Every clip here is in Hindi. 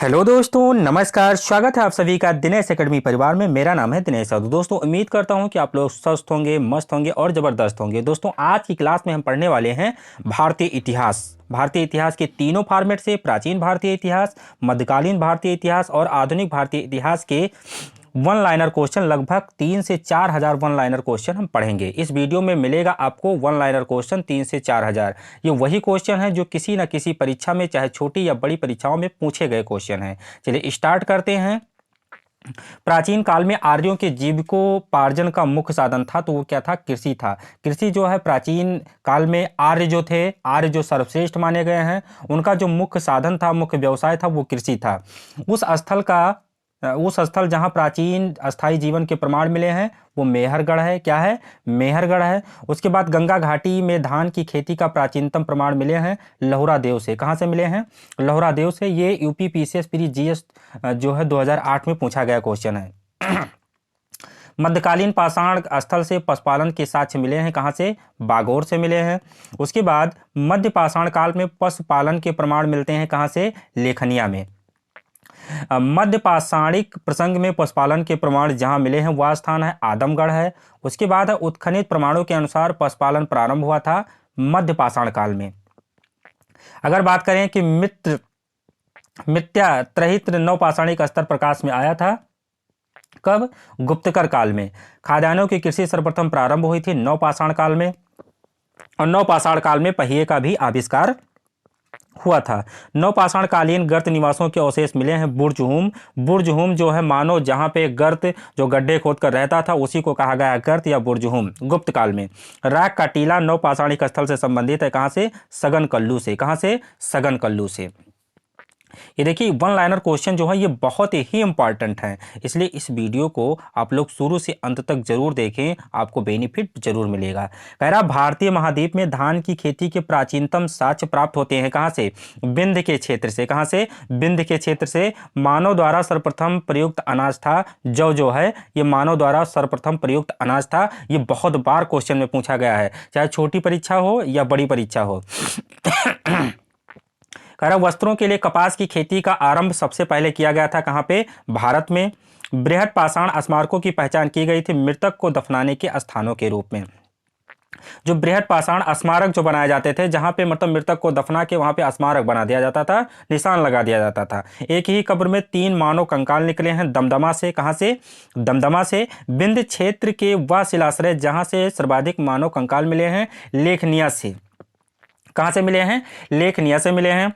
हेलो दोस्तों, नमस्कार। स्वागत है आप सभी का दिनेश एकेडमी परिवार में। मेरा नाम है दिनेश साधु। दोस्तों, उम्मीद करता हूं कि आप लोग स्वस्थ होंगे, मस्त होंगे और ज़बरदस्त होंगे। दोस्तों, आज की क्लास में हम पढ़ने वाले हैं भारतीय इतिहास। भारतीय इतिहास के तीनों फॉर्मेट से प्राचीन भारतीय इतिहास, मध्यकालीन भारतीय इतिहास और आधुनिक भारतीय इतिहास के वन लाइनर क्वेश्चन, लगभग 3 से 4 हज़ार वन लाइनर क्वेश्चन हम पढ़ेंगे। इस वीडियो में मिलेगा आपको वन लाइनर क्वेश्चन 3 से 4 हज़ार। ये वही क्वेश्चन है जो किसी न किसी परीक्षा में, चाहे छोटी या बड़ी परीक्षाओं में पूछे गए क्वेश्चन हैं। चलिए स्टार्ट करते हैं। प्राचीन काल में आर्यों के जीविकोपार्जन का मुख्य साधन था, तो वो क्या था? कृषि था। कृषि जो है प्राचीन काल में आर्य जो सर्वश्रेष्ठ माने गए हैं, उनका जो मुख्य साधन था, मुख्य व्यवसाय था, वो कृषि था। उस स्थल जहाँ प्राचीन अस्थायी जीवन के प्रमाण मिले हैं वो मेहरगढ़ है। क्या है? मेहरगढ़ है। उसके बाद गंगा घाटी में धान की खेती का प्राचीनतम प्रमाण मिले हैं लहुरा देव से। कहाँ से मिले हैं? लहुरा देव से। ये यूपी पीसीएस प्री जीएस जो है 2008 में पूछा गया क्वेश्चन है। मध्यकालीन पाषाण स्थल से पशुपालन के साक्ष्य मिले हैं। कहाँ से? बागोर से मिले हैं। उसके बाद मध्य पाषाण काल में पशुपालन के प्रमाण मिलते हैं। कहाँ से? लेखनिया में। मध्य पाषाणिक प्रसंग में पशुपालन के प्रमाण जहां मिले हैं वह स्थान है आदमगढ़ है। उसके बाद है उत्खनित प्रमाणों के अनुसार पशुपालन प्रारंभ हुआ था मध्य पाषाण काल में। अगर बात करें कि मिथ्या त्रहित्र नवपाषाणिक स्तर प्रकाश में आया था कब? गुप्तकर काल में। खाद्यान्नों की कृषि सर्वप्रथम प्रारंभ हुई थी नवपाषाण काल में, और नवपाषाण काल में पहिए का भी आविष्कार हुआ था। नवपाषाण कालीन गर्त निवासों के अवशेष मिले हैं बुर्जहूम जो है मानो जहां पे गर्त जो गड्ढे खोद कर रहता था उसी को कहा गया गर्त या बुर्जहूम गुप्त काल में। राग का टीला नवपाषाणिक स्थल से संबंधित है। कहां से? सघन कल्लू से। कहां से? सघन कल्लू से। ये देखिए वन लाइनर क्वेश्चन जो है ये बहुत ही इंपॉर्टेंट है, इसलिए इस वीडियो को आप लोग शुरू से अंत तक जरूर देखें, आपको बेनिफिट जरूर मिलेगा। कह रहा भारतीय महाद्वीप में धान की खेती के प्राचीनतम साक्ष्य प्राप्त होते हैं। कहां से? विंध्य के क्षेत्र से। कहां से? विंध्य के क्षेत्र से। मानव द्वारा सर्वप्रथम प्रयुक्त अनाज था जौ जो है, ये मानव द्वारा सर्वप्रथम प्रयुक्त अनाज था। ये बहुत बार क्वेश्चन में पूछा गया है, चाहे छोटी परीक्षा हो या बड़ी परीक्षा हो। वस्त्रों के लिए कपास की खेती का आरंभ सबसे पहले किया गया था। कहां पे? भारत में। बृहद पाषाण स्मारकों की पहचान की गई थी मृतक को दफनाने के स्थानों के रूप में। जो बृहद पाषाण स्मारक जो बनाए जाते थे, जहां पे मतलब मृतक को दफना के वहां पे स्मारक बना दिया जाता था, निशान लगा दिया जाता था। एक ही कब्र में 3 मानव कंकाल निकले हैं दमदमा से। कहां से? दमदमा से। विंध्य क्षेत्र के वह शिलाश्रय जहां से सर्वाधिक मानव कंकाल मिले हैं लेखनिया से। कहां से मिले हैं? लेखनिया से मिले हैं।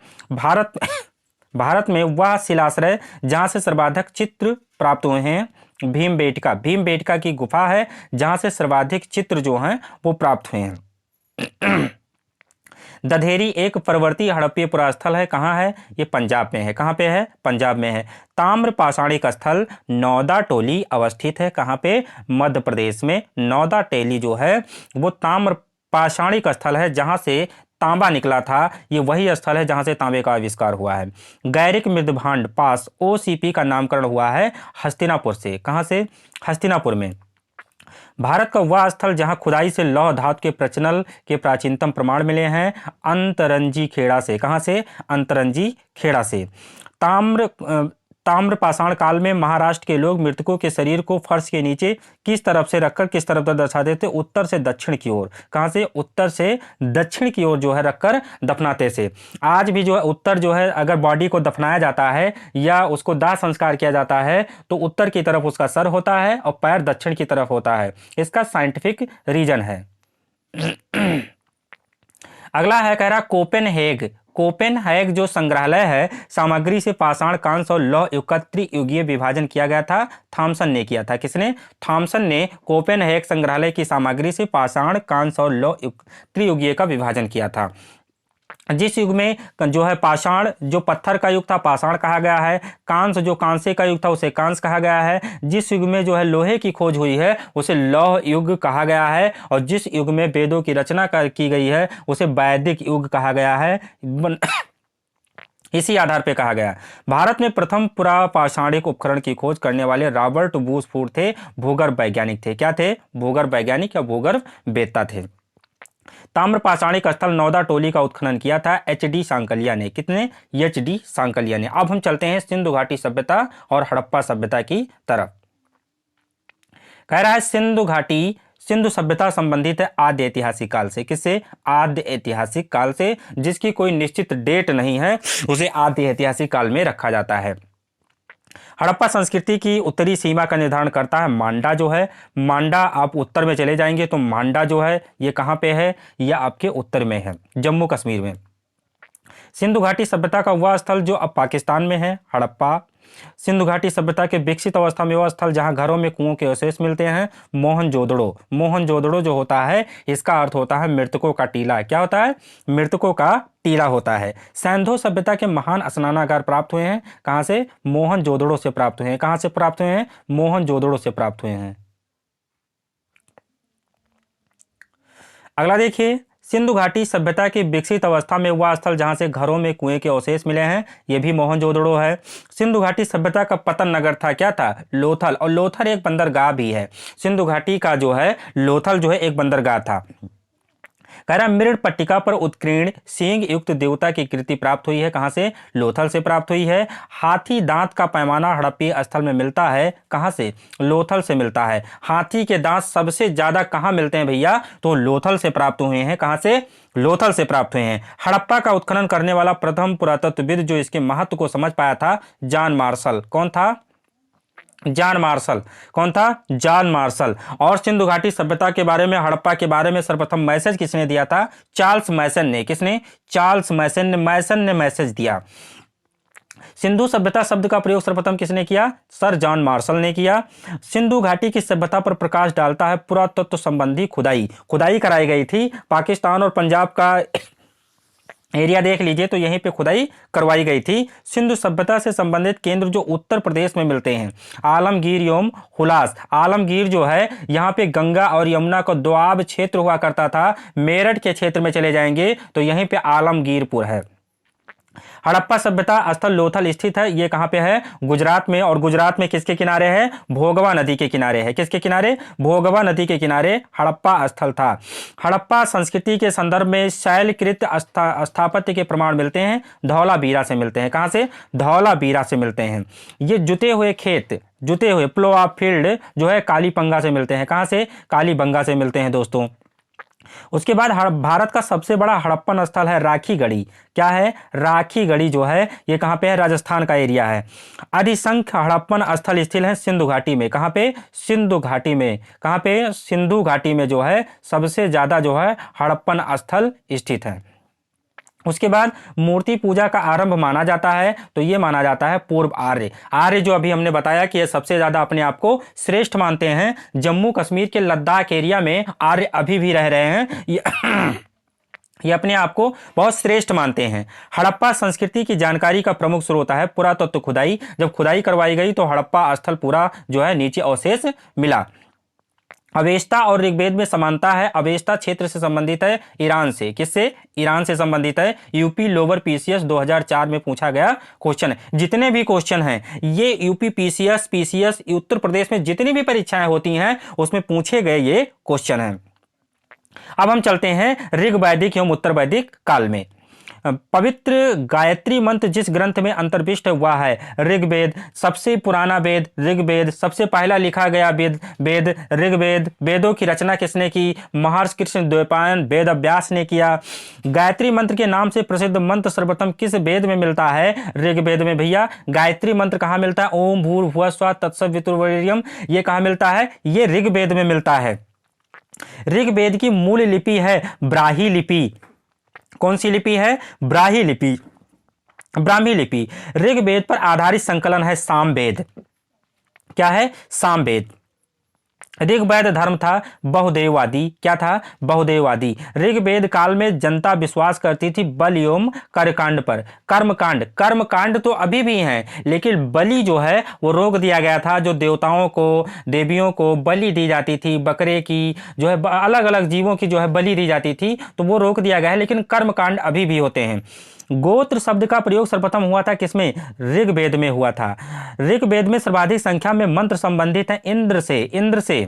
भारत में वह शिलाश्रय जहां से सर्वाधिक चित्र प्राप्त हुए हैं भीमबेटका की गुफा है जहां से सर्वाधिक चित्र जो हैं वो प्राप्त हुए हैं। दधेरी एक परवर्ती हड़प्पीय पुरास्थल है। कहाँ है? ये पंजाब में है। कहाँ पे है? पंजाब में है। ताम्र पाषाणिक स्थल नौदा टोली अवस्थित है। कहाँ पे? मध्य प्रदेश में। नौदा टोली जो है वो ताम्र पाषाणिक स्थल है जहां से तांबा निकला था। ये वही स्थल है जहां से तांबे का आविष्कार हुआ है। गैरिक मृदभांड पास ओसीपी का नामकरण हुआ है हस्तिनापुर से। कहां से? हस्तिनापुर में। भारत का वह स्थल जहां खुदाई से लौह धातु के प्रचलन के प्राचीनतम प्रमाण मिले हैं अंतरंजी खेड़ा से। कहां से? अंतरंजी खेड़ा से। ताम्र पाषाण काल में महाराष्ट्र के लोग मृतकों के शरीर को फर्श के नीचे किस तरफ से रखकर किस तरफ दर्शाते थे? उत्तर से दक्षिण की ओर। कहां से? उत्तर से दक्षिण की ओर जो है रखकर दफनाते से। आज भी जो है उत्तर जो है अगर बॉडी को दफनाया जाता है या उसको दाह संस्कार किया जाता है तो उत्तर की तरफ उसका सर होता है और पैर दक्षिण की तरफ होता है। इसका साइंटिफिक रीजन है। अगला है, कह रहा कोपेनहेग जो संग्रहालय है सामग्री से पाषाण कांस्य और लौह युग का त्रियुगीय विभाजन किया गया था। थॉमसन ने किया था। किसने? थॉमसन ने कोपेनहेग संग्रहालय की सामग्री से पाषाण कांस्य और लौह युग त्रियुगीय का विभाजन किया था। जिस युग में जो है पाषाण जो पत्थर का युग था पाषाण कहा गया है, कांस्य जो कांसे का युग था उसे कांस्य कहा गया है। जिस युग में जो है लोहे की खोज हुई है उसे लौह युग कहा गया है, और जिस युग में वेदों की रचना की गई है उसे वैदिक युग कहा गया है। इसी आधार पर कहा गया। भारत में प्रथम पुरापाषाणिक उपकरण की खोज करने वाले रॉबर्ट बूसफोर्ड थे, भूगर्भ वैज्ञानिक थे। क्या थे? भूगर्भ वैज्ञानिक या भूगर्भ वेत्ता थे। ताम्रपाषाणिक स्थल नौदा टोली का उत्खनन किया था एच.डी. सांकलिया ने। कितने? एच.डी. सांकलिया ने। अब हम चलते हैं सिंधु घाटी सभ्यता और हड़प्पा सभ्यता की तरफ। कह रहा है सिंधु घाटी, सिंधु सभ्यता संबंधित है आद्य ऐतिहासिक काल से। किससे? आद्य ऐतिहासिक काल से, जिसकी कोई निश्चित डेट नहीं है, उसे आद्य ऐतिहासिक काल में रखा जाता है। हड़प्पा संस्कृति की उत्तरी सीमा का निर्धारण करता है मांडा जो है। मांडा, आप उत्तर में चले जाएंगे तो मांडा जो है ये कहाँ पे है? यह आपके उत्तर में है, जम्मू कश्मीर में। सिंधु घाटी सभ्यता का वह स्थल जो अब पाकिस्तान में है, हड़प्पा। सिंधु घाटी सभ्यता के विकसित अवस्था में वह स्थल जहां घरों में कुओं के अवशेष मिलते हैं, मोहनजोदड़ो। मोहनजोदड़ो जो होता है इसका अर्थ होता है मृतकों का टीला। क्या होता है? मृतकों का टीला होता है। सैंधो सभ्यता के महान स्नानागार प्राप्त हुए हैं। कहां से? मोहनजोदड़ो से प्राप्त हुए हैं। कहां से प्राप्त हुए हैं? मोहनजोदड़ो से प्राप्त हुए हैं। अगला देखिए, सिंधु घाटी सभ्यता की विकसित अवस्था में वह स्थल जहां से घरों में कुएं के अवशेष मिले हैं, यह भी मोहनजोदड़ो है। सिंधु घाटी सभ्यता का पतन नगर था, क्या था? लोथल। और लोथल एक बंदरगाह भी है। सिंधु घाटी का जो है लोथल जो है एक बंदरगाह था। कह रहा मृण पट्टिका पर उत्कीर्ण सींग युक्त देवता की कृति प्राप्त हुई है। कहां से? लोथल से प्राप्त हुई है। हाथी दांत का पैमाना हड़प्पी स्थल में मिलता है। कहां से? लोथल से मिलता है। हाथी के दांत सबसे ज्यादा कहां मिलते हैं भैया? तो लोथल से प्राप्त हुए हैं। कहां से? लोथल से प्राप्त हुए हैं। हड़प्पा का उत्खनन करने वाला प्रथम पुरातत्वविद जो इसके महत्व को समझ पाया था, जॉन मार्शल। कौन था? John Marshall. कौन था? John Marshall. और सिंधु घाटी सभ्यता के बारे में, हड़प्पा के बारे में सर्वप्रथम मैसेज किसने दिया था? चार्ल्स मैसन ने। किसने? चार्ल्स मैसन ने मैसेज दिया। सिंधु सभ्यता शब्द का प्रयोग सर्वप्रथम किसने किया? सर जॉन मार्शल ने किया। सिंधु घाटी की सभ्यता पर प्रकाश डालता है पुरातत्व संबंधी खुदाई। खुदाई कराई गई थी। पाकिस्तान और पंजाब का एरिया देख लीजिए तो यहीं पे खुदाई करवाई गई थी। सिंधु सभ्यता से संबंधित केंद्र जो उत्तर प्रदेश में मिलते हैं, आलमगीर एवं हुलास। आलमगीर जो है यहाँ पे गंगा और यमुना का दोआब क्षेत्र हुआ करता था। मेरठ के क्षेत्र में चले जाएंगे तो यहीं पे आलमगीरपुर है। हड़प्पा सभ्यता स्थल लोथल स्थित है। ये कहां पे है? गुजरात में। और गुजरात में किसके किनारे है? भोगवा नदी के किनारे है। किसके किनारे? भोगवा नदी के किनारे हड़प्पा स्थल था। हड़प्पा संस्कृति के संदर्भ में शैलकृत स्थापत्य के प्रमाण मिलते हैं, धौलावीरा से मिलते हैं। कहां से? धौलावीरा से मिलते हैं। ये जुते हुए खेत, जुते हुए प्लो ऑफ फील्ड जो है कालीबंगा से मिलते हैं। कहां से? कालीबंगा से मिलते हैं दोस्तों। उसके बाद भारत का सबसे बड़ा हड़प्पन स्थल है राखीगढ़ी। क्या है? राखीगढ़ी जो है ये कहां पे है? राजस्थान का एरिया है। अधिसंख्य हड़प्पन स्थल स्थित है सिंधु घाटी में। कहां पे? सिंधु घाटी में। कहां पे? सिंधु घाटी में जो है सबसे ज्यादा जो है हड़प्पन स्थल स्थित है। उसके बाद मूर्ति पूजा का आरंभ माना जाता है तो ये माना जाता है पूर्व आर्य। आर्य जो अभी हमने बताया कि ये सबसे ज्यादा अपने आप को श्रेष्ठ मानते हैं। जम्मू कश्मीर के लद्दाख एरिया में आर्य अभी भी रह रहे हैं। ये अपने आप को बहुत श्रेष्ठ मानते हैं। हड़प्पा संस्कृति की जानकारी का प्रमुख स्रोत है पुरातत्व खुदाई। जब खुदाई करवाई गई तो हड़प्पा स्थल पूरा जो है नीचे अवशेष मिला। अवेस्ता और ऋग्वेद में समानता है। अवेस्ता क्षेत्र से संबंधित है ईरान से। किससे? ईरान से संबंधित है। यूपी लोअर पीसीएस 2004 में पूछा गया क्वेश्चन है। जितने भी क्वेश्चन हैं ये यूपी पीसीएस उत्तर प्रदेश में जितनी भी परीक्षाएं होती हैं उसमें पूछे गए ये क्वेश्चन हैं। अब हम चलते हैं ऋग वैदिक एवं उत्तर वैदिक काल में। पवित्र गायत्री मंत्र जिस ग्रंथ में अंतर्विष्ट हुआ है ऋग्वेद, सबसे पुराना वेद ऋग्वेद, सबसे पहला लिखा गया वेद ऋग्वेद। वेदों की रचना किसने की? महर्षि कृष्ण द्वैपायन वेद व्यास ने किया। गायत्री मंत्र के नाम से प्रसिद्ध मंत्र सर्वप्रथम किस वेद में मिलता है? ऋग्वेद में। भैया गायत्री मंत्र कहां मिलता है? ओम भूर्भुवः स्वः तत्सवितुर्वरेण्यम, ये कहां मिलता है? ये ऋग्वेद में मिलता है। ऋग्वेद की मूल लिपि है ब्राह्मी लिपि। कौन सी लिपि है? ब्राह्मी लिपि। ब्राह्मी लिपि। ऋग्वेद पर आधारित संकलन है सामवेद। क्या है? सामवेद। ऋग्वेद धर्म था बहुदेववादी। क्या था? बहुदेववादी। ऋग्वेद काल में जनता विश्वास करती थी बल एवं कर्मकांड पर। कर्मकांड तो अभी भी हैं, लेकिन बलि जो है वो रोक दिया गया था। जो देवताओं को, देवियों को बलि दी जाती थी, बकरे की जो है, अलग अलग जीवों की जो है बलि दी जाती थी, तो वो रोक दिया गया है, लेकिन कर्मकांड अभी भी होते हैं। गोत्र शब्द का प्रयोग सर्वप्रथम हुआ था किसमें? ऋग्वेद में हुआ था। ऋग्वेद में सर्वाधिक संख्या में मंत्र संबंधित है इंद्र से।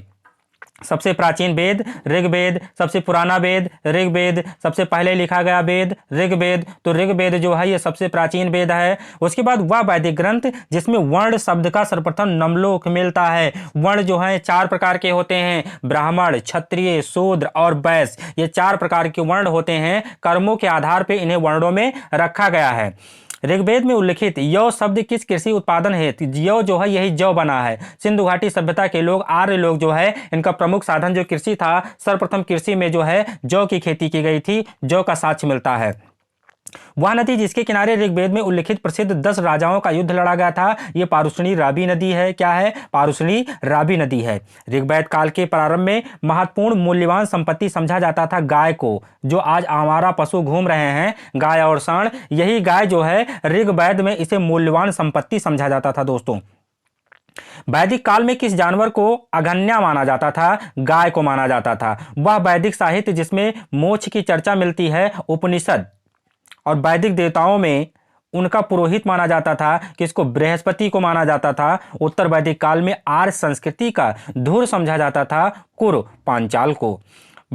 सबसे प्राचीन वेद ऋग्वेद, सबसे पुराना वेद ऋग्वेद, सबसे पहले लिखा गया वेद ऋग्वेद। तो ऋग्वेद जो है ये सबसे प्राचीन वेद है। उसके बाद वह वैदिक ग्रंथ जिसमें वर्ण शब्द का सर्वप्रथम नमलोक मिलता है। वर्ण जो है 4 प्रकार के होते हैं, ब्राह्मण, क्षत्रिय, शूद्र और वैश्य। ये 4 प्रकार के वर्ण होते हैं। कर्मों के आधार पर इन्हें वर्णों में रखा गया है। ऋग्वेद में उल्लिखित यौ शब्द किस कृषि उत्पादन है? यौ जो है यही जौ बना है। सिंधु घाटी सभ्यता के लोग, आर्य लोग जो है, इनका प्रमुख साधन जो कृषि था, सर्वप्रथम कृषि में जो है जौ की खेती की गई थी। जौ का साक्ष्य मिलता है। वह नदी जिसके किनारे ऋग्वेद में उल्लिखित प्रसिद्ध 10 राजाओं का युद्ध लड़ा गया था, यह पारुष्णी रावी नदी है। क्या है? पारुष्णी रावी नदी है। ऋग्वेद काल के प्रारंभ में महत्वपूर्ण मूल्यवान संपत्ति समझा जाता था गाय को। जो आज हमारा पशु घूम रहे हैं, गाय और सांड, यही गाय जो है ऋग्वेद में इसे मूल्यवान संपत्ति समझा जाता था। दोस्तों, वैदिक काल में किस जानवर को अगन्या माना जाता था? गाय को माना जाता था। वह वैदिक साहित्य जिसमें मोक्ष की चर्चा मिलती है, उपनिषद। और वैदिक देवताओं में उनका पुरोहित माना जाता था, किसको? बृहस्पति को माना जाता था। उत्तर वैदिक काल में आर्य संस्कृति का धुर समझा जाता था, कुरु पांचाल को।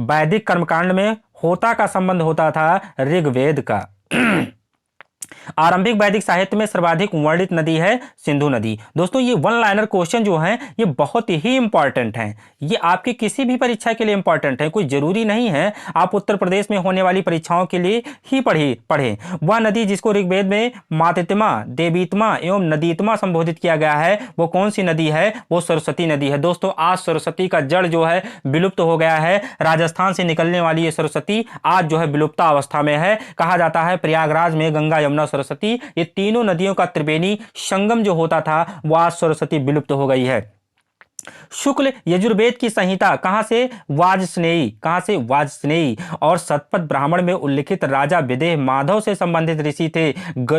वैदिक कर्मकांड में होता का संबंध होता था ऋग्वेद का। आरंभिक वैदिक साहित्य में सर्वाधिक वर्णित नदी है सिंधु नदी। दोस्तों, ये वन लाइनर क्वेश्चन जो हैं ये बहुत ही इंपॉर्टेंट हैं। ये आपकी किसी भी परीक्षा के लिए इंपॉर्टेंट है। कोई जरूरी नहीं है आप उत्तर प्रदेश में होने वाली परीक्षाओं के लिए ही पढ़ें। वह नदी जिसको ऋग्वेद में मातृत्मा, देवीत्मा एवं नदीत्मा संबोधित किया गया है, वो कौन सी नदी है? वो सरस्वती नदी है। दोस्तों, आज सरस्वती का जड़ जो है विलुप्त हो गया है। राजस्थान से निकलने वाली ये सरस्वती आज जो है विलुप्ता अवस्था में है। कहा जाता है प्रयागराज में गंगा, यमुना, सरस्वती, ये तीनों नदियों का त्रिवेणी संगम जो होता था, वह आज सरस्वती विलुप्त हो गई है। शुक्ल यजुर्वेद की संहिता कहां से? वाजस्नेयी और शतपथ ब्राह्मण में उल्लिखित राजा विदेह माधव से संबंधित ऋषि थे,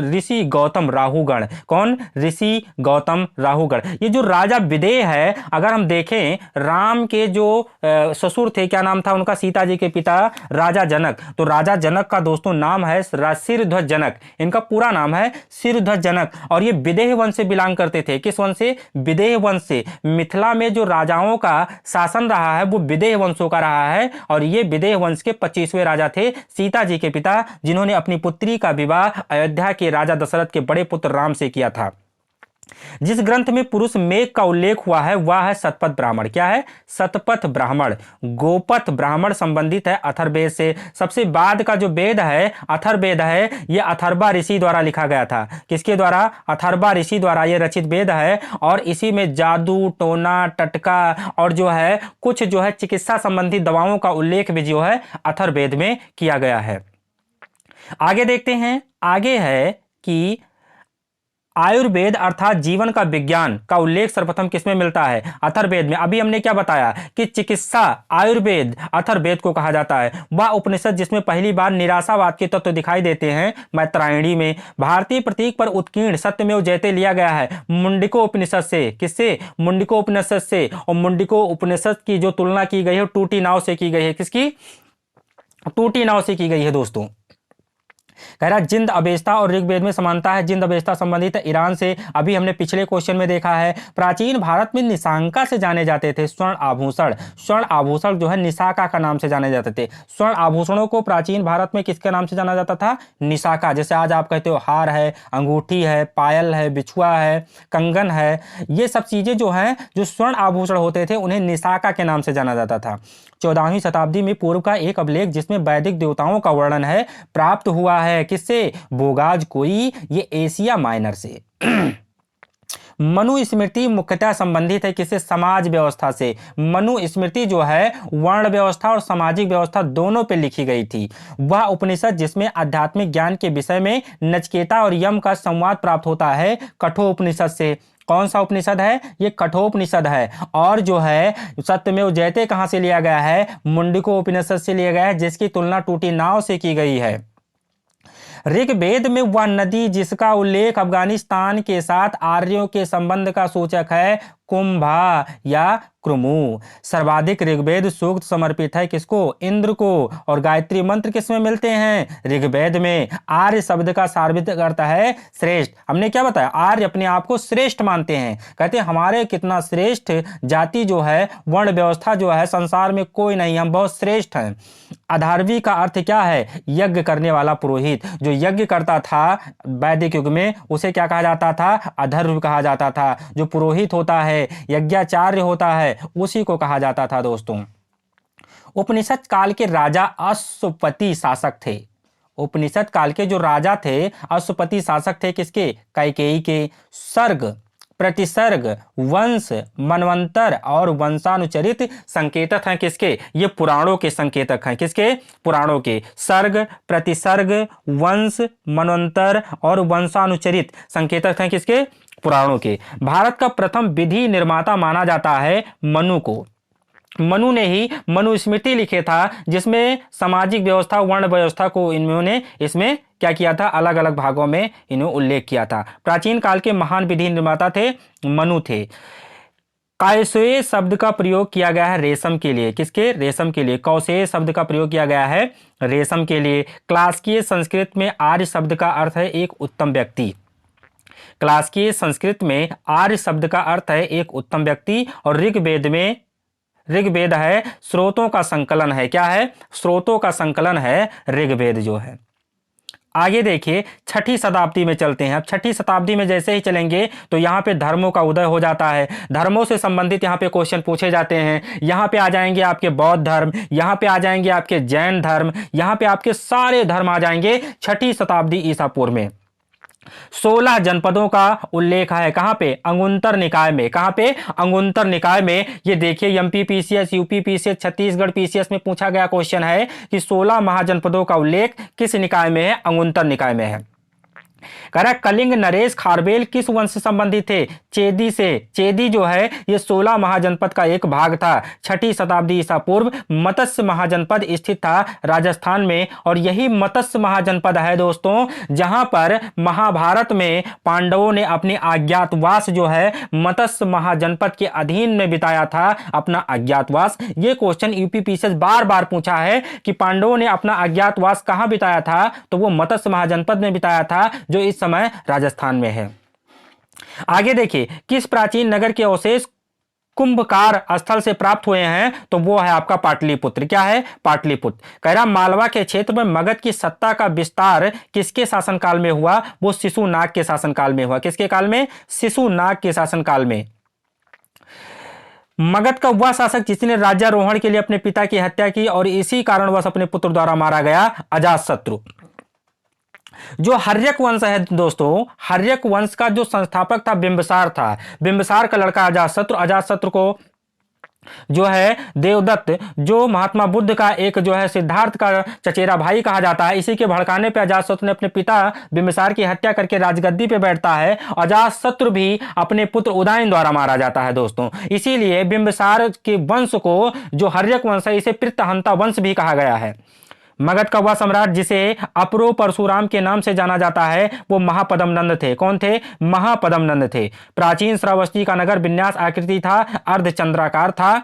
ऋषि गौतम राहुगण। कौन? ऋषि गौतम राहुगण। ये जो राजा विदेह है, अगर हम देखें, राम के जो ससुर थे, क्या नाम था उनका? सीता जी के पिता राजा जनक। तो राजा जनक का दोस्तों नाम है सिरध्वज जनक। इनका पूरा नाम है सिरध्वज जनक। और ये विदेह वंश से बिलोंग करते थे। किस वंश से? विदेह वंश से। मिथिला में जो राजाओं का शासन रहा है वो विदेह वंशों का रहा है। और ये विदेह वंश के 25वें राजा थे, सीता जी के पिता, जिन्होंने अपनी पुत्री का विवाह अयोध्या के राजा दशरथ के बड़े पुत्र राम से किया था। जिस ग्रंथ में पुरुष मेघ का उल्लेख हुआ है वह है शतपथ ब्राह्मण। क्या है? शतपथ ब्राह्मण। गोपथ ब्राह्मण संबंधित है अथर्ववेद से। सबसे बाद का जो वेद है अथर्ववेद है, यह अथर्वा ऋषि द्वारा लिखा गया था। किसके द्वारा? अथर्वा ऋषि द्वारा यह रचित वेद है। और इसी में जादू, टोना, टटका और जो है कुछ जो है चिकित्सा संबंधी दवाओं का उल्लेख भी जो है अथर्ववेद में किया गया है। आगे देखते हैं। आगे है कि आयुर्वेद अर्थात जीवन का विज्ञान का उल्लेख सर्वप्रथम किसमें मिलता है? अथर्ववेद में। अभी हमने क्या बताया कि चिकित्सा आयुर्वेद अथर्ववेद को कहा जाता है। वह उपनिषद जिसमें पहली बार निराशावाद के तत्व दिखाई देते हैं मैत्रायणी में। भारतीय प्रतीक पर उत्कीर्ण सत्यमेव जयते लिया गया है मुंडिको उपनिषद से। किससे? मुंडिको उपनिषद से। और मुंडिको उपनिषद की जो तुलना की गई है टूटी नाव से की गई है। किसकी? टूटी नाव से की गई है। दोस्तों, कह रहा जिंद अवेस्ता और ऋग्वेद में समानता है। जिंद अवेस्ता संबंधित है ईरान से। अभी हमने पिछले क्वेश्चन में देखा है। प्राचीन भारत में निशांका से जाने जाते थे स्वर्ण आभूषण। स्वर्ण आभूषण जो है निशाका का नाम से जाने जाते थे। स्वर्ण आभूषणों को प्राचीन भारत में किसके नाम से जाना जाता था? निशाका। जैसे आज आप कहते हो हार है, अंगूठी है, पायल है, बिछुआ है, कंगन है, ये सब चीजें जो हैं जो स्वर्ण आभूषण होते थे उन्हें निशाका के नाम से जाना जाता था। 14वीं शताब्दी में पूर्व का एक अभिलेख जिसमें वैदिक देवताओं का वर्णन है प्राप्त हुआ है। किससे? बोगाज कोई, ये एशिया माइनर से। मनुस्मृति मुख्यतः संबंधित है किससे? समाज व्यवस्था से। मनुस्मृति जो है वर्ण व्यवस्था और सामाजिक व्यवस्था दोनों पे लिखी गई थी। वह उपनिषद जिसमें आध्यात्मिक ज्ञान के विषय में नचिकेता और यम का संवाद प्राप्त होता है कठोपनिषद से। कौन सा उपनिषद है? ये कठोपनिषद है। और जो है सत्यमेव जयते कहां से लिया गया है? मुंडिको उपनिषद से लिया गया है, जिसकी तुलना टूटी नाव से की गई है। ऋग्वेद में वह नदी जिसका उल्लेख अफगानिस्तान के साथ आर्यों के संबंध का सूचक है कुंभा या क्रमु। सर्वाधिक ऋग्वेद सूक्त समर्पित है किसको? इंद्र को। और गायत्री मंत्र किसमें मिलते हैं? ऋग्वेद में। आर्य शब्द का सार्वत्रिक अर्थ है श्रेष्ठ। हमने क्या बताया? आर्य अपने आप को श्रेष्ठ मानते हैं, कहते हैं हमारे कितना श्रेष्ठ जाति जो है, वर्ण व्यवस्था जो है, संसार में कोई नहीं, हम बहुत श्रेष्ठ हैं। अधार्वी का अर्थ क्या है? यज्ञ करने वाला पुरोहित। जो यज्ञ करता था वैदिक युग में उसे क्या कहा जाता था? अधर्व कहा जाता था। जो पुरोहित होता है, यज्ञाचार्य होता है, उसी को कहा जाता था दोस्तों। उपनिषद काल के राजा अश्वपति शासक थे। उपनिषद काल के जो राजा थे अश्वपति शासक थे किसके? कैकेयी के। सर्ग, प्रतिसर्ग, वंश, मनवंतर और वंशानुचरित संकेतक हैं किसके? ये पुराणों के संकेतक हैं। किसके? पुराणों के। सर्ग, प्रतिसर्ग, वंश, मनवंतर और वंशानुचरित संकेतक हैं किसके? पुराणों के। भारत का प्रथम विधि निर्माता माना जाता है मनु को। मनु ने ही मनुस्मृति लिखे था, जिसमें सामाजिक व्यवस्था, वर्ण व्यवस्था को इन्होंने इसमें क्या किया था? अलग अलग भागों में इन्होंने उल्लेख किया था। प्राचीन काल के महान विधि निर्माता थे मनु थे। कौशेय शब्द का प्रयोग किया गया है रेशम के लिए। किसके? रेशम के लिए। कौशेय शब्द का प्रयोग किया गया है रेशम के लिए। क्लासिकीय संस्कृत में आर्य शब्द का अर्थ है एक उत्तम व्यक्ति। क्लासिकीय संस्कृत में आर्य शब्द का अर्थ है एक उत्तम व्यक्ति। और ऋग्वेद है स्रोतों का संकलन है। क्या है? स्रोतों का संकलन है ऋग्वेद जो है। आगे देखिए, छठी शताब्दी में चलते हैं। अब छठी शताब्दी में जैसे ही चलेंगे तो यहाँ पे धर्मों का उदय हो जाता है। धर्मों से संबंधित यहाँ पे क्वेश्चन पूछे जाते हैं। यहाँ पे आ जाएंगे आपके बौद्ध धर्म, यहाँ पे आ जाएंगे आपके जैन धर्म, यहाँ पे आपके सारे धर्म आ जाएंगे छठी शताब्दी ईसा पूर्व में। 16 जनपदों का उल्लेख है। कहां पे? अंगुंतर निकाय में। कहां पे? अंगुंतर निकाय में। ये देखिए MP PCS, UP PCS, Chhattisgarh PCS में पूछा गया क्वेश्चन है कि 16 महाजनपदों का उल्लेख किस निकाय में है? अंगुंतर निकाय में है। कह रहा कलिंग नरेश खारबेल किस वंश से संबंधित थे? चेदी से। चेदी जो है ये 16 महाजनपद का एक भाग था। छठी शताब्दी ईसा पूर्व मत्स्य महाजनपद स्थित था राजस्थान में। और यही मत्स्य महाजनपद है दोस्तों जहां पर महाभारत में पांडवों ने अपनी अज्ञातवास जो है मत्स्य महाजनपद के अधीन में बिताया था अपना अज्ञातवास। ये क्वेश्चन यूपी पीसीएस बार बार पूछा है कि पांडवों ने अपना अज्ञातवास कहां बिताया था? तो वो मत्स्य महाजनपद में बिताया था जो इस समय राजस्थान में है। आगे देखिए, किस प्राचीन नगर के अवशेष कुंभकार स्थल से प्राप्त हुए हैं? तो वो है आपका पाटलिपुत्र। क्या है? पाटलिपुत्र। कह रहा मालवा के क्षेत्र में मगध की सत्ता का विस्तार किसके शासनकाल में हुआ? वो शिशुनाग के शासनकाल में हुआ। किसके काल में? शिशुनाग के शासनकाल में। मगध का वह शासक जिसने राज्यारोहण के लिए अपने पिता की हत्या की और इसी कारणवश अपने पुत्र द्वारा मारा गया, अजातशत्रु। जो हर्यक वंश है दोस्तों, हर्यक वंश का जो संस्थापक था बिंबिसार था। बिंबिसार का लड़का अजातशत्रु। अजातशत्रु को जो है देवदत्त, जो महात्मा बुद्ध का एक जो है सिद्धार्थ का चचेरा भाई कहा जाता है, इसी के भड़काने पे अजातशत्रु ने अपने पिता बिंबिसार की हत्या करके राजगद्दी पे बैठता है। अजातशत्रु भी अपने पुत्र उदयन द्वारा मारा जाता है दोस्तों। इसीलिए बिंबिसार के वंश को जो हर्यक वंश है इसे पितृहंता वंश भी कहा गया है। मगध का वह सम्राट जिसे अपरो परशुराम के नाम से जाना जाता है वो महापद्मनंद थे। कौन थे? महापद्मनंद थे। प्राचीन श्रावस्ती का नगर विन्यास आकृति था, अर्धचंद्राकार था।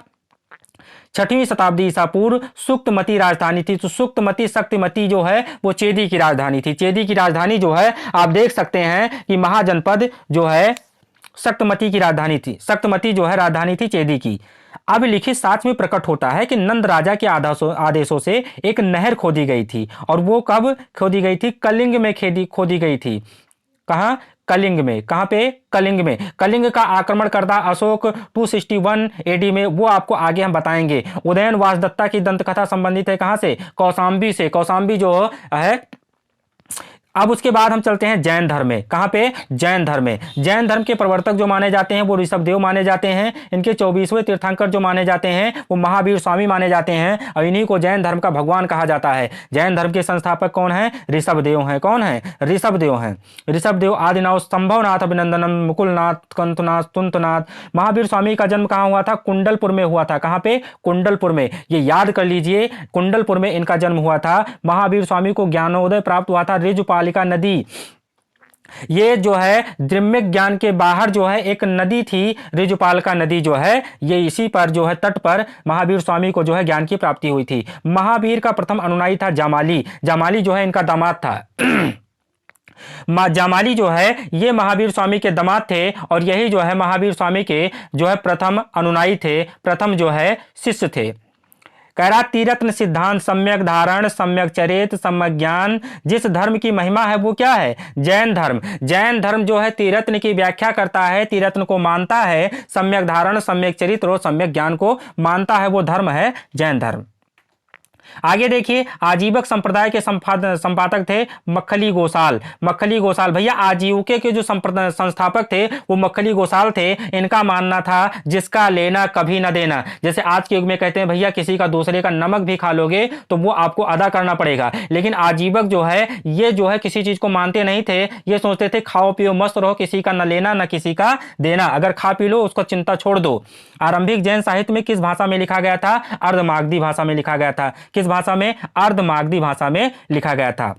छठवीं शताब्दी ईसा पूर्व सुक्तमती राजधानी थी। तो सुक्तमती, शक्तिमती जो है वो चेदी की राजधानी थी। चेदी की राजधानी जो है आप देख सकते हैं कि महाजनपद जो है शक्तमती की राजधानी थी। शक्तमती जो है राजधानी थी चेदी की। अब लिखित साक्ष्य में प्रकट होता है कि नंद राजा के आदेशों से एक नहर खोदी गई थी। और वो कब खोदी गई थी? कलिंग में खोदी गई थी। कहां? कलिंग में। कहां पे? कलिंग में। कलिंग का आक्रमण करता अशोक 261 एडी में, वो आपको आगे हम बताएंगे। उदयन वासदत्ता की दंतकथा संबंधित है कहां से? कौशांबी से। कौशांबी जो है। अब उसके बाद हम चलते हैं जैन धर्म में। कहां पे? जैन धर्म में। जैन धर्म के प्रवर्तक जो माने जाते हैं वो ऋषभदेव माने जाते हैं। इनके 24वें तीर्थंकर जो माने जाते हैं वो महावीर स्वामी माने जाते हैं और इन्हीं को जैन धर्म का भगवान कहा जाता है। जैन धर्म के संस्थापक कौन है? ऋषभदेव हैं। कौन है? ऋषभदेव हैं। ऋषभदेव आदिनाथ, संभवनाथ, अभिनंदनम, मुकुलनाथ, कंतनाथ, तुंतनाथ। महावीर स्वामी का जन्म कहां हुआ था? कुंडलपुर में हुआ था। कहां पे? कुंडलपुर में। ये याद कर लीजिए, कुंडलपुर में इनका जन्म हुआ था। महावीर स्वामी को ज्ञानोदय प्राप्त हुआ था ऋजुपालिका नदी ये जो है द्रम्यक ज्ञान के बाहर जो है एक नदी थी, ऋजुपालका नदी जो है, ये इसी पर जो है तट पर महावीर स्वामी को जो है ज्ञान की प्राप्ति हुई थी। महावीर का प्रथम अनुयायी था जामाली। जामाली जो है इनका दामाद था। जामाली जो है ये महावीर स्वामी के दामाद थे और यही जो है महावीर स्वामी के जो है प्रथम अनुयायी थे, प्रथम जो है शिष्य थे। कह रहा त्रिरत्न सिद्धांत, सम्यक धारण, सम्यक चरित, सम्यक ज्ञान। जिस धर्म की महिमा है वो क्या है? जैन धर्म। जैन धर्म जो है त्रिरत्न की व्याख्या करता है, त्रिरत्न को मानता है, सम्यक धारण, सम्यक चरित्र और सम्यक ज्ञान को मानता है, वो धर्म है जैन धर्म। आगे देखिए, आजीवक संप्रदाय के संपादक थे मक्खली गोसाल। मक्खली गोसाल भैया आजीविके के जो संस्थापक थे वो मक्खली गोसाल थे। इनका मानना था जिसका लेना कभी ना देना। जैसे आज के युग में कहते हैं भैया किसी का दूसरे का नमक भी खा लोगे तो वो आपको अदा करना पड़ेगा, लेकिन आजीवक जो है ये जो है किसी चीज को मानते नहीं थे। ये सोचते थे खाओ पियो मस्त रहो, किसी का न लेना न किसी का देना, अगर खा पी लो उसको चिंता छोड़ दो। आरंभिक जैन साहित्य में किस भाषा में लिखा गया था? अर्धमागधी भाषा में लिखा गया था। किस भाषा में? अर्धमागधी भाषा में लिखा गया था।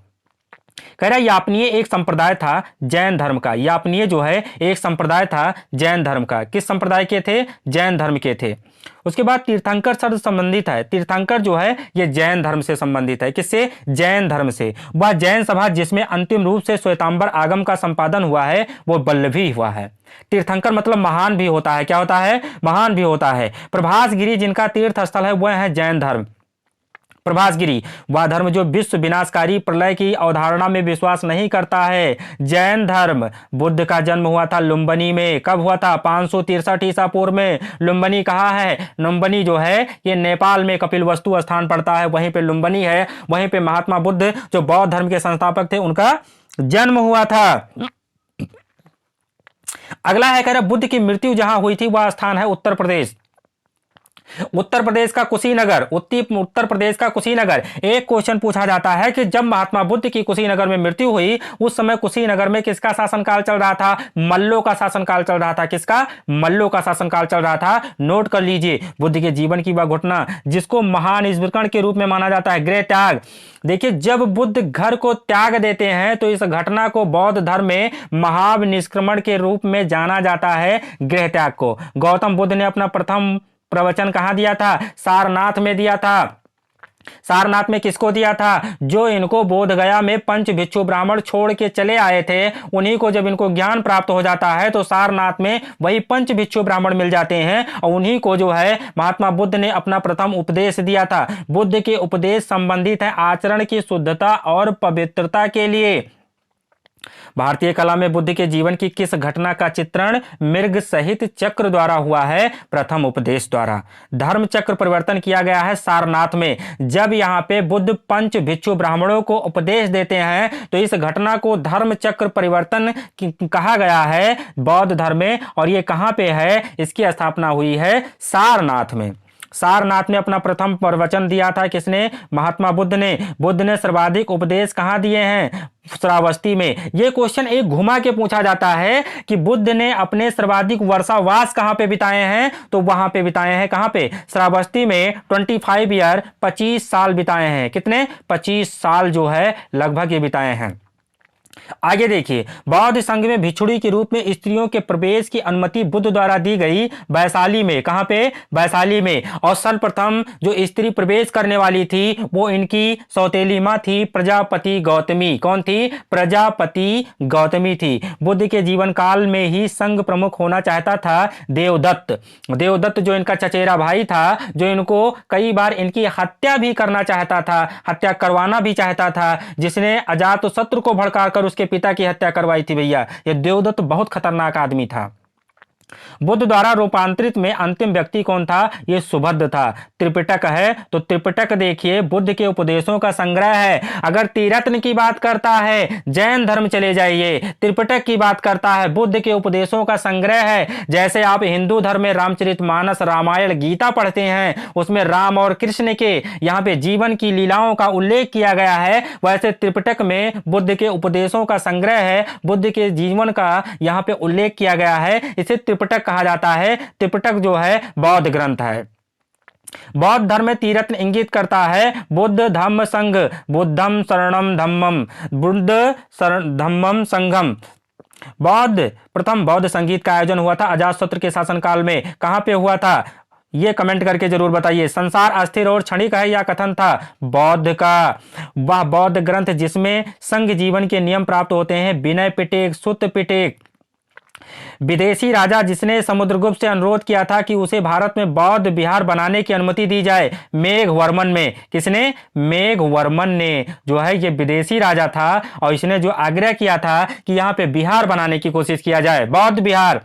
कह रहा यापनीय एक संप्रदाय था जैन धर्म का। यापनीय जो है एक संप्रदाय था जैन धर्म का। किस संप्रदाय के थे? जैन धर्म के थे। उसके बाद तीर्थंकर शब्द संबंधित है। तीर्थंकर जो है ये जैन धर्म से संबंधित है। किससे? जैन धर्म से। वह जैन सभा जिसमें अंतिम रूप से श्वेतांबर आगम का संपादन हुआ है वो वल्लभी हुआ है। तीर्थंकर मतलब महान भी होता है। क्या होता है? महान भी होता है। प्रभासगिरी जिनका तीर्थ स्थल है वह है जैन धर्म। प्रभासगिरी वह धर्म जो विश्व विनाशकारी प्रलय की अवधारणा में विश्वास नहीं करता है। जैन धर्म। बुद्ध का जन्म हुआ था लुम्बिनी में। कब हुआ था? 563 ईसा पूर्व में। लुम्बिनी कहाँ है? लुम्बिनी जो है ये नेपाल में कपिलवस्तु स्थान पड़ता है, वहीं पे लुम्बिनी है। वहीं पे महात्मा बुद्ध जो बौद्ध धर्म के संस्थापक थे उनका जन्म हुआ था। अगला है कह रहा बुद्ध की मृत्यु जहां हुई थी वह स्थान है उत्तर प्रदेश। उत्तर प्रदेश का कुशीनगर। उत्तर प्रदेश का कुशीनगर। एक क्वेश्चन पूछा जाता है कि जब महात्मा बुद्ध की कुशीनगर में मृत्यु हुई उस समय कुशीनगर में किसका शासनकाल चल रहा था? मल्लों का शासनकाल चल रहा था। किसका? मल्लों का शासनकाल चल रहा था। नोट कर लीजिए बुद्ध के जीवन की वह घटना जिसको महान स्वीकरण के रूप में माना जाता है, गृह त्याग। देखिए जब बुद्ध घर को त्याग देते हैं तो इस घटना को बौद्ध धर्म में महानिष्क्रमण के रूप में जाना जाता है, गृह त्याग को। गौतम बुद्ध ने अपना प्रथम प्रवचन कहां दिया था? सारनाथ में दिया था। सारनाथ में किसको दिया था? जो इनको बोध गया में पंच भिक्षु ब्राह्मण छोड़ के चले आए थे, उन्हीं को जब इनको ज्ञान प्राप्त हो जाता है तो सारनाथ में वही पंच भिक्षु ब्राह्मण मिल जाते हैं और उन्हीं को जो है महात्मा बुद्ध ने अपना प्रथम उपदेश दिया था। बुद्ध के उपदेश संबंधित है आचरण की शुद्धता और पवित्रता के लिए। भारतीय कला में बुद्ध के जीवन की किस घटना का चित्रण मृग सहित चक्र द्वारा हुआ है? प्रथम उपदेश द्वारा। धर्म चक्र परिवर्तन किया गया है सारनाथ में। जब यहाँ पे बुद्ध पंच भिक्षु ब्राह्मणों को उपदेश देते हैं तो इस घटना को धर्म चक्र परिवर्तन कहा गया है बौद्ध धर्म में। और ये कहाँ पे है? इसकी स्थापना हुई है सारनाथ में। सारनाथ में अपना प्रथम प्रवचन दिया था किसने? महात्मा बुद्ध ने। बुद्ध ने सर्वाधिक उपदेश कहाँ दिए हैं? श्रावस्ती में। यह क्वेश्चन एक घुमा के पूछा जाता है कि बुद्ध ने अपने सर्वाधिक वर्षावास कहां पे बिताए हैं? तो वहां पे बिताए हैं। कहां पे? श्रावस्ती में 25 ईयर 25 साल बिताए हैं। कितने? 25 साल जो है लगभग ये बिताए हैं। आगे देखिए, बौद्ध संघ में भिक्षुणी के रूप में स्त्रियों के प्रवेश की अनुमति बुद्ध द्वारा दी गई वैशाली में। कहां पे? वैशाली में। और सर्वप्रथम जो स्त्री प्रवेश करने वाली थी वो इनकी सौतेली मां थी प्रजापति गौतमी। कौन थी? प्रजापति गौतमी थी। बुद्ध के जीवन काल में ही संघ प्रमुख होना चाहता था देवदत्त। देवदत्त जो इनका चचेरा भाई था, जो इनको कई बार इनकी हत्या भी करना चाहता था, हत्या करवाना भी चाहता था, जिसने अजातशत्रु को भड़का कर उसके पिता की हत्या करवाई थी। भैया ये देवदत्त बहुत खतरनाक आदमी था। बुद्ध द्वारा रूपांतरित में अंतिम व्यक्ति कौन था? ये सुभद्र था। त्रिपिटक है तो त्रिपिटक देखिए बुद्ध के उपदेशों का संग्रह है। अगर त्रिरत्न की बात करता है जैन धर्म चले जाइए, त्रिपिटक की बात करता है बुद्ध के उपदेशों का संग्रह है। जैसे आप हिंदू धर्म में रामचरितमानस, रामायण, गीता पढ़ते हैं, उसमें राम और कृष्ण के यहाँ पे जीवन की लीलाओं का उल्लेख किया गया है, वैसे त्रिपिटक में बुद्ध के उपदेशों का संग्रह है, बुद्ध के जीवन का यहाँ पे उल्लेख किया गया है। इसे त्रिपिटक कहा जाता है। त्रिपिटक जो है बौद्ध ग्रंथ है। बौद्ध धर्म में त्रिरत्न इंगित करता है बुद्ध धम्म संघ। बुद्धम शरणम धम्मम, बुद्ध धम्मम संघम। प्रथम बौद्ध संगीत का आयोजन हुआ था अजातशत्रु के शासनकाल में। कहां पे हुआ था ये कमेंट करके जरूर बताइए। संसार अस्थिर और क्षणिक है, यह कथन था बौद्ध का। वह बौद्ध ग्रंथ जिसमें संघ जीवन के नियम प्राप्त होते हैं, विनय पिटक, सुत्त पिटक। विदेशी राजा जिसने समुद्रगुप्त से अनुरोध किया था कि उसे भारत में बौद्ध विहार बनाने की अनुमति दी जाए, मेघवर्मन में। किसने? मेघवर्मन ने जो है ये विदेशी राजा था और इसने जो आग्रह किया था कि यहाँ पे बिहार बनाने की कोशिश किया जाए, बौद्ध बिहार।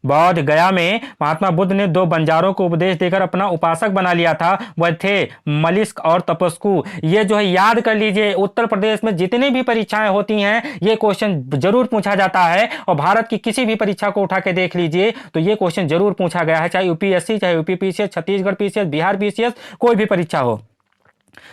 बौद्ध गया में महात्मा बुद्ध ने 2 बंजारों को उपदेश देकर अपना उपासक बना लिया था। वह थे मलिस्क और तपस्कु। ये जो है याद कर लीजिए, उत्तर प्रदेश में जितनी भी परीक्षाएं होती हैं ये क्वेश्चन जरूर पूछा जाता है और भारत की किसी भी परीक्षा को उठा के देख लीजिए तो ये क्वेश्चन जरूर पूछा गया है, चाहे यूपीएससी, चाहे UP PCS, Chhattisgarh PCS, Bihar PCS, कोई भी परीक्षा हो।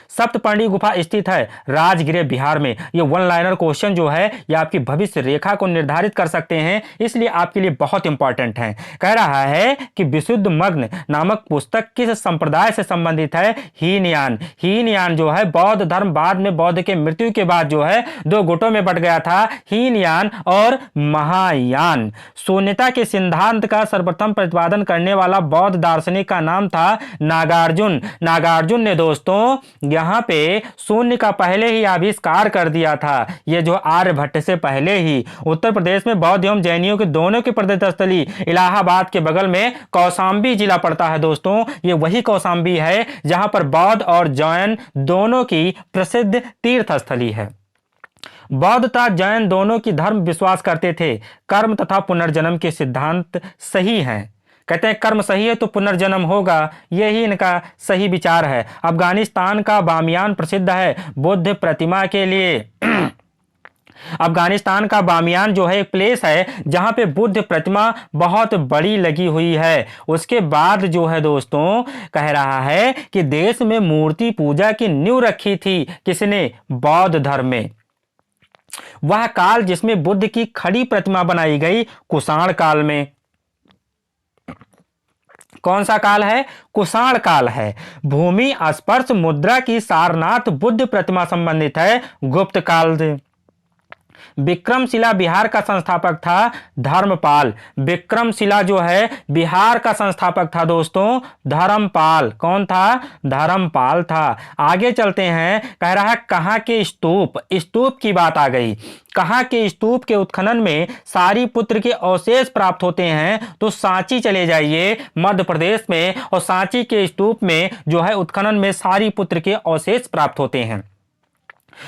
सप्तपर्णी गुफा स्थित है राजगृह बिहार में। ये वन लाइनर क्वेश्चन जो है ये आपकी भविष्य रेखा को निर्धारित कर सकते हैं, इसलिए आपके लिए बहुत इंपॉर्टेंट है। कह रहा है कि विशुद्ध मग्न नामक पुस्तक किस संप्रदाय से संबंधित है? हीनयान। हीनयान जो है बौद्ध धर्म बाद में बौद्ध के मृत्यु के बाद जो है 2 गुटों में बट गया था, हीनयान और महायान। शून्यता के सिद्धांत का सर्वप्रथम प्रतिपादन करने वाला बौद्ध दार्शनिक का नाम था नागार्जुन। नागार्जुन ने दोस्तों यहां पे शून्य का पहले ही आविष्कार कर दिया था। यह जो आर्यभट्ट से पहले ही। उत्तर प्रदेश में बौद्ध एवं जैनियों के दोनों की पर्यटन स्थली इलाहाबाद के बगल में कौशाम्बी जिला पड़ता है दोस्तों। यह वही कौशाम्बी है जहां पर बौद्ध और जैन दोनों की प्रसिद्ध तीर्थ स्थली है। बौद्ध तथा जैन दोनों की धर्म विश्वास करते थे कर्म तथा पुनर्जन्म के सिद्धांत सही हैं। कहते हैं कर्म सही है तो पुनर्जन्म होगा, यही इनका सही विचार है। अफगानिस्तान का बामियान प्रसिद्ध है बुद्ध प्रतिमा के लिए। अफगानिस्तान का बामियान जो है एक प्लेस है जहां पे बुद्ध प्रतिमा बहुत बड़ी लगी हुई है। उसके बाद जो है दोस्तों कह रहा है कि देश में मूर्ति पूजा की नींव रखी थी किसने? बौद्ध धर्म में। वह काल जिसमें बुद्ध की खड़ी प्रतिमा बनाई गई कुषाण काल में। कौन सा काल है? कुषाण काल है। भूमि स्पर्श मुद्रा की सारनाथ बुद्ध प्रतिमा संबंधित है गुप्त काल से। विक्रमशिला बिहार का संस्थापक था धर्मपाल। विक्रमशिला जो है बिहार का संस्थापक था दोस्तों धर्मपाल। कौन था? धर्मपाल था। आगे चलते हैं। कह रहा है कहाँ के स्तूप, स्तूप की बात आ गई। कहाँ के स्तूप के उत्खनन में सारीपुत्र के अवशेष प्राप्त होते हैं तो सांची चले जाइए मध्य प्रदेश में, और सांची के स्तूप में जो है उत्खनन में सारीपुत्र के अवशेष प्राप्त होते हैं।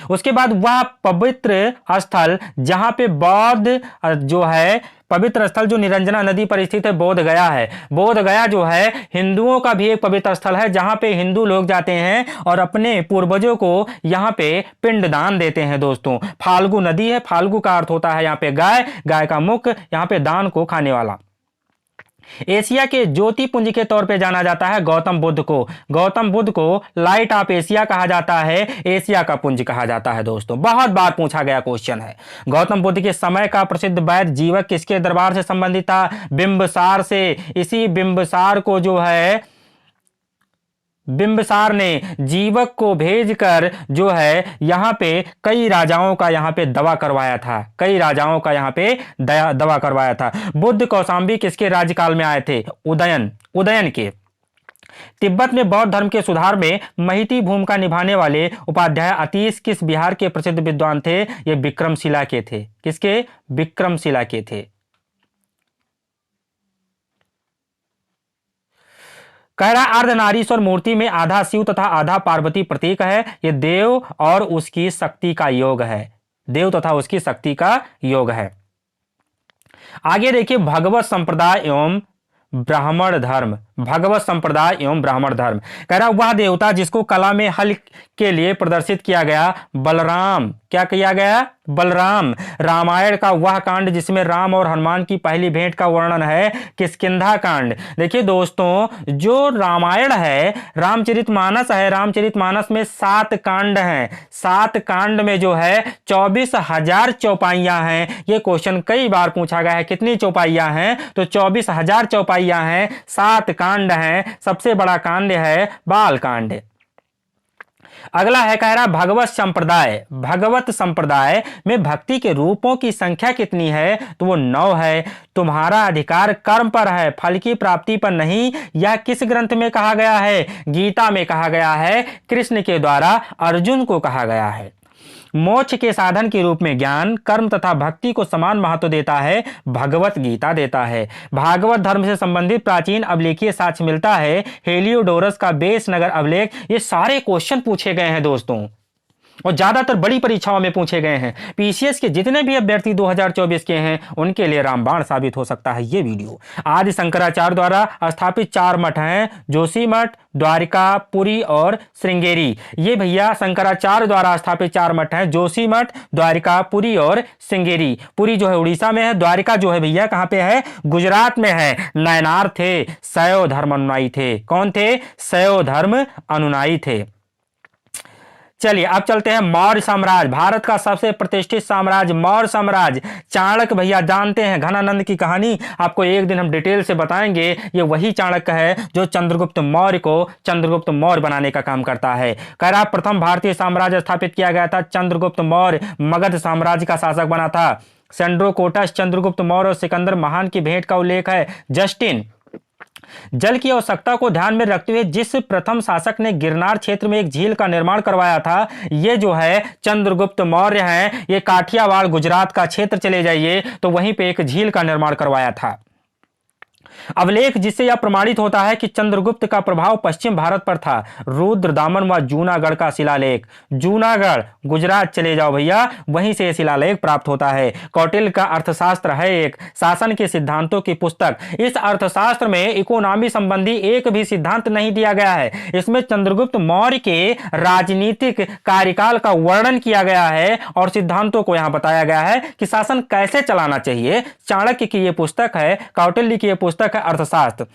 उसके बाद वह पवित्र स्थल जहां पे बौद्ध जो है पवित्र स्थल जो निरंजना नदी पर स्थित है बोध गया है। बोध गया जो है हिंदुओं का भी एक पवित्र स्थल है जहां पे हिंदू लोग जाते हैं और अपने पूर्वजों को यहां पे पिंडदान देते हैं दोस्तों। फाल्गु नदी है, फाल्गु का अर्थ होता है यहां पे गाय, गाय का मुख, यहां पे दान को खाने वाला। एशिया के ज्योतिपुंज के तौर पे जाना जाता है गौतम बुद्ध को। गौतम बुद्ध को लाइट ऑफ एशिया कहा जाता है, एशिया का पुंज कहा जाता है दोस्तों। बहुत बार पूछा गया क्वेश्चन है। गौतम बुद्ध के समय का प्रसिद्ध वैद्य जीवक किसके दरबार से संबंधित था? बिंबसार से। इसी बिंबसार को जो है बिंबसार ने जीवक को भेजकर जो है यहाँ पे कई राजाओं का यहाँ पे दवा करवाया था। कई राजाओं का यहाँ पे दवा करवाया था। बुद्ध कौशाम्बी किसके राज्यकाल में आए थे? उदयन के। तिब्बत में बौद्ध धर्म के सुधार में महती भूमिका निभाने वाले उपाध्याय अतीश किस बिहार के प्रसिद्ध विद्वान थे? ये विक्रमशिला के थे। किसके? विक्रमशिला के थे। कह रहा अर्धनारीश्वर मूर्ति में आधा शिव तथा आधा पार्वती प्रतीक है। यह देव और उसकी शक्ति का योग है। देव तथा उसकी शक्ति का योग है। आगे देखिए भगवत संप्रदाय एवं ब्राह्मण धर्म। भगवत संप्रदाय एवं ब्राह्मण धर्म। कह रहा वह देवता जिसको कला में हल के लिए प्रदर्शित किया गया बलराम। क्या किया गया? बलराम। रामायण का वह कांड जिसमें राम और हनुमान की पहली भेंट का वर्णन है किष्किंधा कांड। देखिए दोस्तों जो रामायण है, रामचरितमानस है, रामचरितमानस में 7 कांड हैं। 7 कांड में जो है 24,000 चौपाइयां हैं। ये क्वेश्चन कई बार पूछा गया है कितनी चौपाइयां हैं? तो 24,000 चौपाइयां हैं। 7 कांड हैं। सबसे बड़ा कांड है बाल कांड। अगला है कह रहा भगवत संप्रदाय में भक्ति के रूपों की संख्या कितनी है, तो वो 9 है। तुम्हारा अधिकार कर्म पर है, फल की प्राप्ति पर नहीं। यह किस ग्रंथ में कहा गया है? गीता में कहा गया है, कृष्ण के द्वारा अर्जुन को कहा गया है। मोक्ष के साधन के रूप में ज्ञान, कर्म तथा भक्ति को समान महत्व देता है, भगवत गीता देता है। भागवत धर्म से संबंधित प्राचीन अभिलेखीय साक्ष्य मिलता है, हेलियोडोरस का बेस नगर अभिलेख। ये सारे क्वेश्चन पूछे गए हैं दोस्तों, और ज्यादातर बड़ी परीक्षाओं में पूछे गए हैं। पीसीएस के जितने भी अभ्यर्थी 2024 के हैं उनके लिए रामबाण साबित हो सकता है ये वीडियो। आदि शंकराचार्य द्वारा स्थापित 4 मठ हैं, जोशी मठ, द्वारिका, पुरी और श्रृंगेरी। ये भैया शंकराचार्य द्वारा स्थापित 4 मठ हैं, जोशी मठ, द्वारिका, पुरी और श्रृंगेरी। पुरी जो है उड़ीसा में है, द्वारिका जो है भैया कहां पे है? गुजरात में है। नयनार थे, शैव धर्म अनुयायी थे। कौन थे? शैव धर्म अनुयायी थे। चलिए अब चलते हैं मौर्य साम्राज्य, भारत का सबसे प्रतिष्ठित साम्राज्य मौर्य साम्राज्य। चाणक्य भैया जानते हैं घनानंद की कहानी, आपको एक दिन हम डिटेल से बताएंगे। ये वही चाणक्य है जो चंद्रगुप्त मौर्य को चंद्रगुप्त मौर्य बनाने का काम करता है। कह रहा प्रथम भारतीय साम्राज्य स्थापित किया गया था, चंद्रगुप्त मौर्य मगध साम्राज्य का शासक बना था। सेंड्रोकोटस, चंद्रगुप्त मौर्य और सिकंदर महान की भेंट का उल्लेख है। जस्टिन, जल की आवश्यकता को ध्यान में रखते हुए जिस प्रथम शासक ने गिरनार क्षेत्र में एक झील का निर्माण करवाया था, ये जो है चंद्रगुप्त मौर्य हैं। ये काठियावाड़ गुजरात का क्षेत्र चले जाइए तो वहीं पे एक झील का निर्माण करवाया था। अभिलेख जिससे यह प्रमाणित होता है कि चंद्रगुप्त का प्रभाव पश्चिम भारत पर था, रुद्रदामन व जूनागढ़ का शिलालेख। जूनागढ़ गुजरात चले जाओ भैया, वहीं से शिलालेख प्राप्त होता है। कौटिल्य का अर्थशास्त्र है एक शासन के सिद्धांतों की पुस्तक। इस अर्थशास्त्र में इकोनॉमी संबंधी एक भी सिद्धांत नहीं दिया गया है। इसमें चंद्रगुप्त मौर्य के राजनीतिक कार्यकाल का वर्णन किया गया है और सिद्धांतों को यहां बताया गया है कि शासन कैसे चलाना चाहिए। चाणक्य की यह पुस्तक है, कौटिल्य की यह पुस्तक है अर्थशास्त्र।